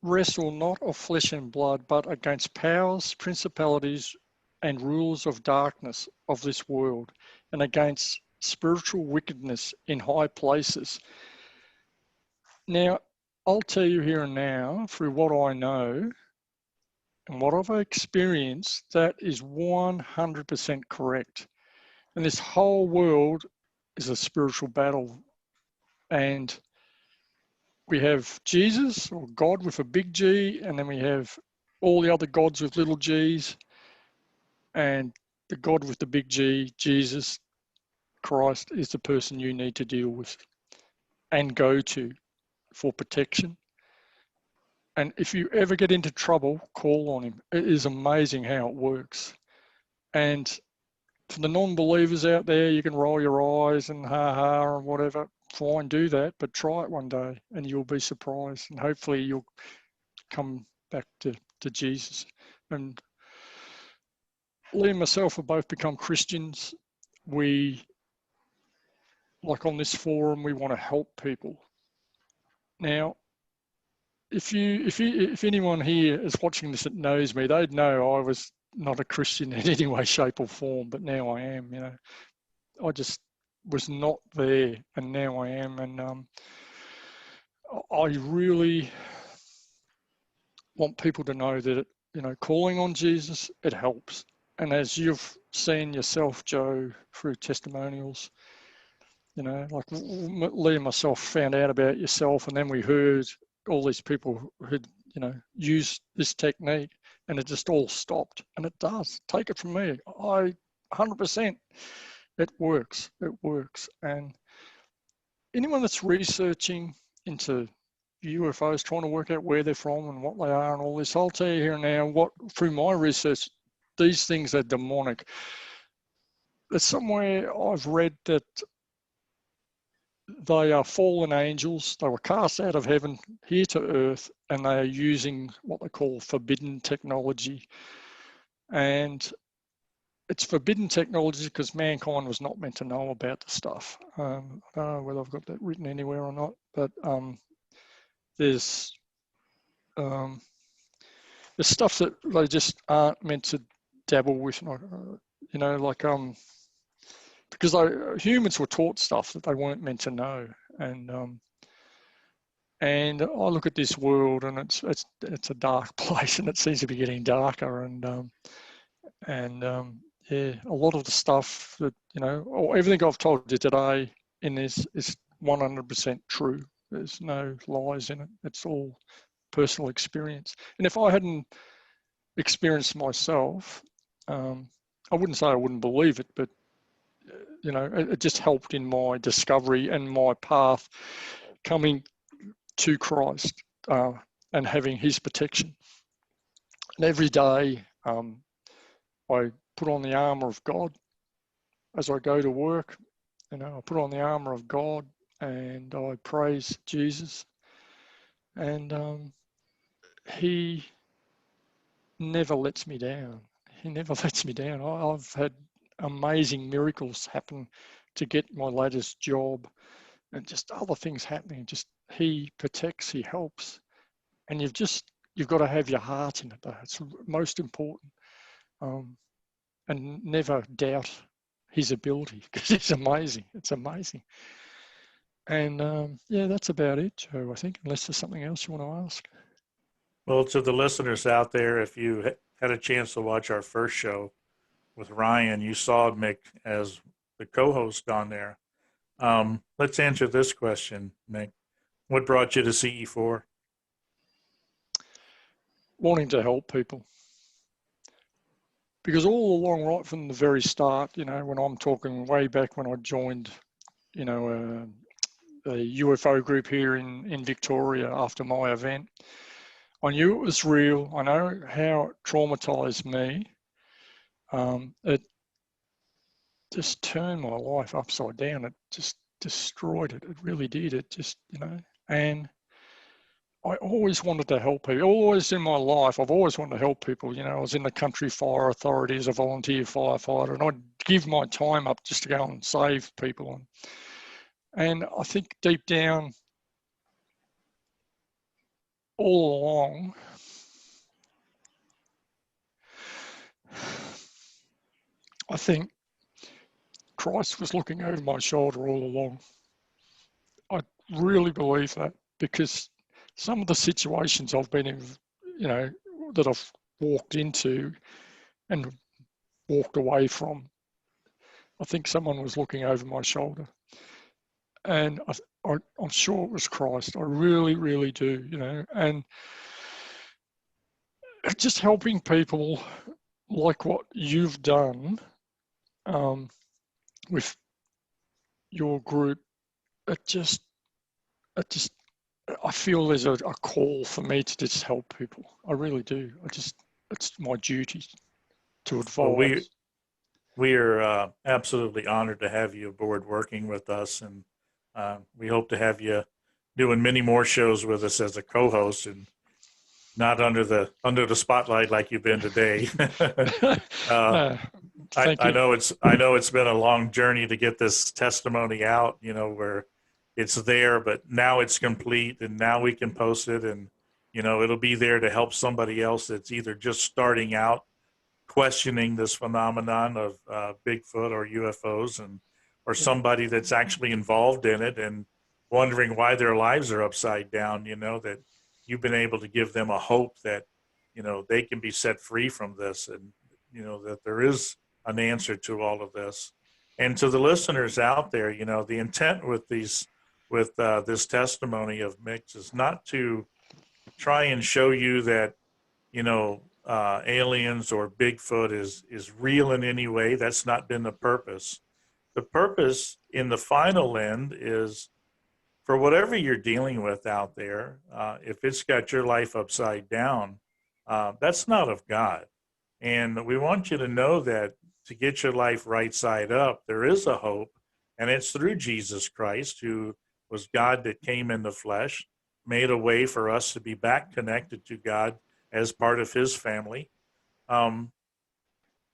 wrestle not of flesh and blood, but against powers, principalities, and rulers of darkness of this world, and against spiritual wickedness in high places." Now, I'll tell you here and now, through what I know and what I've experienced, that is 100% correct. And this whole world is a spiritual battle. And we have Jesus, or God with a big G, and then we have all the other gods with little g's. And the God with the big G, Jesus Christ, is the person you need to deal with and go to for protection. And if you ever get into trouble, call on him. It is amazing how it works. And for the non-believers out there, you can roll your eyes and ha-ha and whatever. Fine, do that, but try it one day and you'll be surprised. And hopefully you'll come back to Jesus. And Lee and myself have both become Christians. We, like on this forum, we want to help people. Now, if anyone here is watching this that knows me, they'd know I was not a Christian in any way, shape or form, but now I am. I just was not there, and now I am. And I really want people to know that calling on Jesus, it helps. And as you've seen yourself, Joe, through testimonials, like Lee and myself found out about yourself, and then we heard all these people who'd used this technique, and it just all stopped. And it does. Take it from me. 100%. It works. And anyone that's researching into UFOs, trying to work out where they're from and what they are and all this, I'll tell you here now through my research, these things are demonic. There's somewhere I've read that they are fallen angels. They were cast out of heaven here to earth, and they are using what they call forbidden technology. And it's forbidden technology because mankind was not meant to know about the stuff. I don't know whether I've got that written anywhere or not, but there's stuff that they just aren't meant to dabble with, because humans were taught stuff that they weren't meant to know. And I look at this world, and it's a dark place, and it seems to be getting darker. Yeah, a lot of the stuff that or everything I've told you today in this is 100% true. There's no lies in it. It's all personal experience. And if I hadn't experienced myself, I wouldn't say I wouldn't believe it, but it just helped in my discovery and my path coming to Christ and having his protection. And every day I put on the armor of God as I go to work, You know, I put on the armor of God and I praise Jesus. And he never lets me down. He never lets me down. I've had amazing miracles happen to get my latest job and just other things happening. Just he protects, he helps. And you've got to have your heart in it though. It's most important. And never doubt his ability because it's amazing. It's amazing. And yeah, that's about it, Joe, I think, unless there's something else you want to ask. Well, to the listeners out there, if you had a chance to watch our first show with Ryan, you saw Mick as the co-host on there. Let's answer this question, Mick. What brought you to CE4? Wanting to help people. Because all along, right from the very start, you know, when I'm talking way back when I joined, you know, a UFO group here in Victoria after my event, I knew it was real. I know how it traumatized me. It just turned my life upside down. It just destroyed it. It really did. It just, you know, and I always wanted to help people. Always in my life, I've always wanted to help people. You know, I was in the country fire authority as a volunteer firefighter, and I'd give my time up just to go and save people. And I think deep down, all along, I think Christ was looking over my shoulder all along. I really believe that because some of the situations I've been in, you know, that I've walked into and walked away from, I think someone was looking over my shoulder. And I'm sure it was Christ. I really, really do, you know, and just helping people like what you've done with your group, I feel there's a call for me to just help people. I really do. It's my duty to advise. Well, we are absolutely honored to have you aboard working with us, and we hope to have you doing many more shows with us as a co-host and not under the spotlight like you've been today. I know it's been a long journey to get this testimony out, you know, where it's there, but now it's complete and now we can post it, and, you know, it'll be there to help somebody else that's either just starting out questioning this phenomenon of Bigfoot or UFOs, or somebody that's actually involved in it and wondering why their lives are upside down, you know, that you've been able to give them a hope that, you know, they can be set free from this, and, you know, that there is an answer to all of this. And to the listeners out there, you know, the intent with this testimony of Mick's is not to try and show you that, you know, aliens or Bigfoot is real in any way. That's not been the purpose. The purpose in the final end is for whatever you're dealing with out there, if it's got your life upside down, that's not of God. And we want you to know that to get your life right side up, there is a hope, and it's through Jesus Christ, who was God that came in the flesh, made a way for us to be back connected to God as part of his family.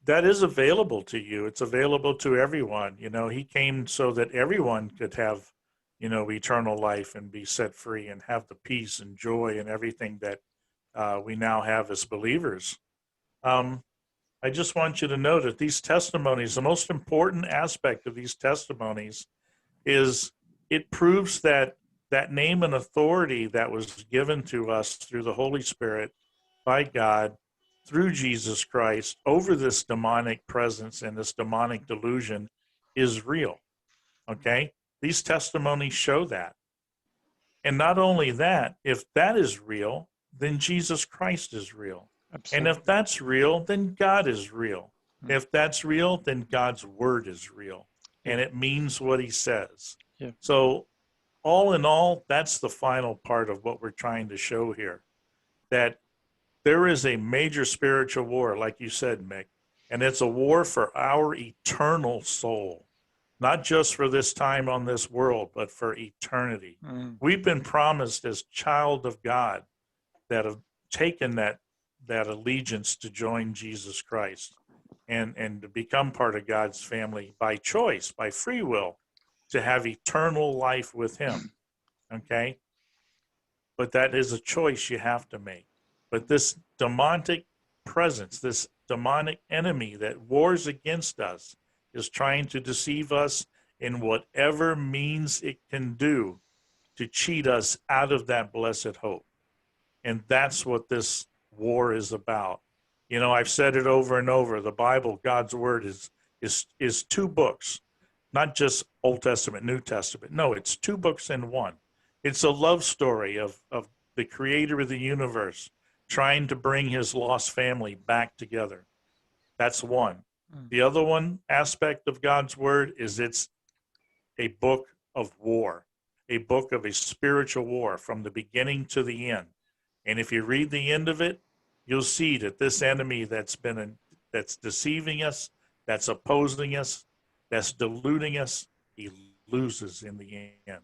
That is available to you. It's available to everyone. You know, he came so that everyone could have, you know, eternal life and be set free and have the peace and joy and everything that we now have as believers. I just want you to know that these testimonies, the most important aspect of these testimonies is it proves that that name and authority that was given to us through the Holy Spirit by God through Jesus Christ over this demonic presence and this demonic delusion is real. Okay? These testimonies show that. And not only that, if that is real, then Jesus Christ is real. Absolutely. And if that's real, then God is real. Mm-hmm. If that's real, then God's word is real. Yeah. And it means what he says. Yeah. So all in all, that's the final part of what we're trying to show here, that there is a major spiritual war, like you said, Mick, and it's a war for our eternal soul. not just for this time on this world, but for eternity. We've been promised as child of God that have taken that allegiance to join Jesus Christ and to become part of God's family by choice, by free will, to have eternal life with him. Okay? But that is a choice you have to make. But this demonic presence, this demonic enemy that wars against us, is trying to deceive us in whatever means it can do to cheat us out of that blessed hope. And that's what this war is about. You know, I've said it over and over. The Bible, God's word, is two books, not just Old Testament, New Testament. No, it's two books in one. It's a love story of the creator of the universe trying to bring his lost family back together. That's one. The other one aspect of God's word is it's a book of war, a book of a spiritual war from the beginning to the end. And if you read the end of it, you'll see that this enemy that's deceiving us, that's opposing us, that's deluding us, he loses in the end.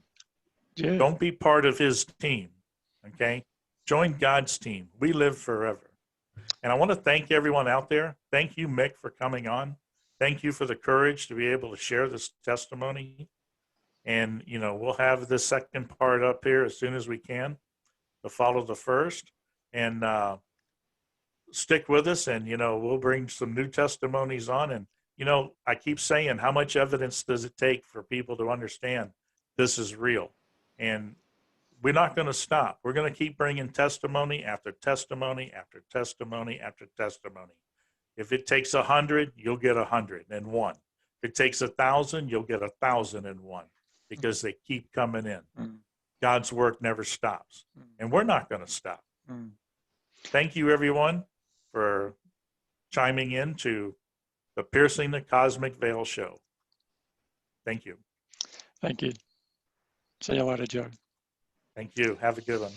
Yeah. Don't be part of his team, okay? Join God's team. We live forever. And I want to thank everyone out there. Thank you, Mick, for coming on. Thank you for the courage to be able to share this testimony. And, you know, we'll have the second part up here as soon as we can to follow the first. And stick with us, and, you know, we'll bring some new testimonies on. And, you know, I keep saying, how much evidence does it take for people to understand this is real? And we're not going to stop. We're going to keep bringing testimony after testimony after testimony after testimony. If it takes 100, you'll get 101. If it takes 1,000, you'll get 1,001, because they keep coming in. God's work never stops, and we're not going to stop. Thank you, everyone, for chiming in to the Piercing the Cosmic Veil show. Thank you. Thank you. See you later, Joe. Thank you. Have a good one.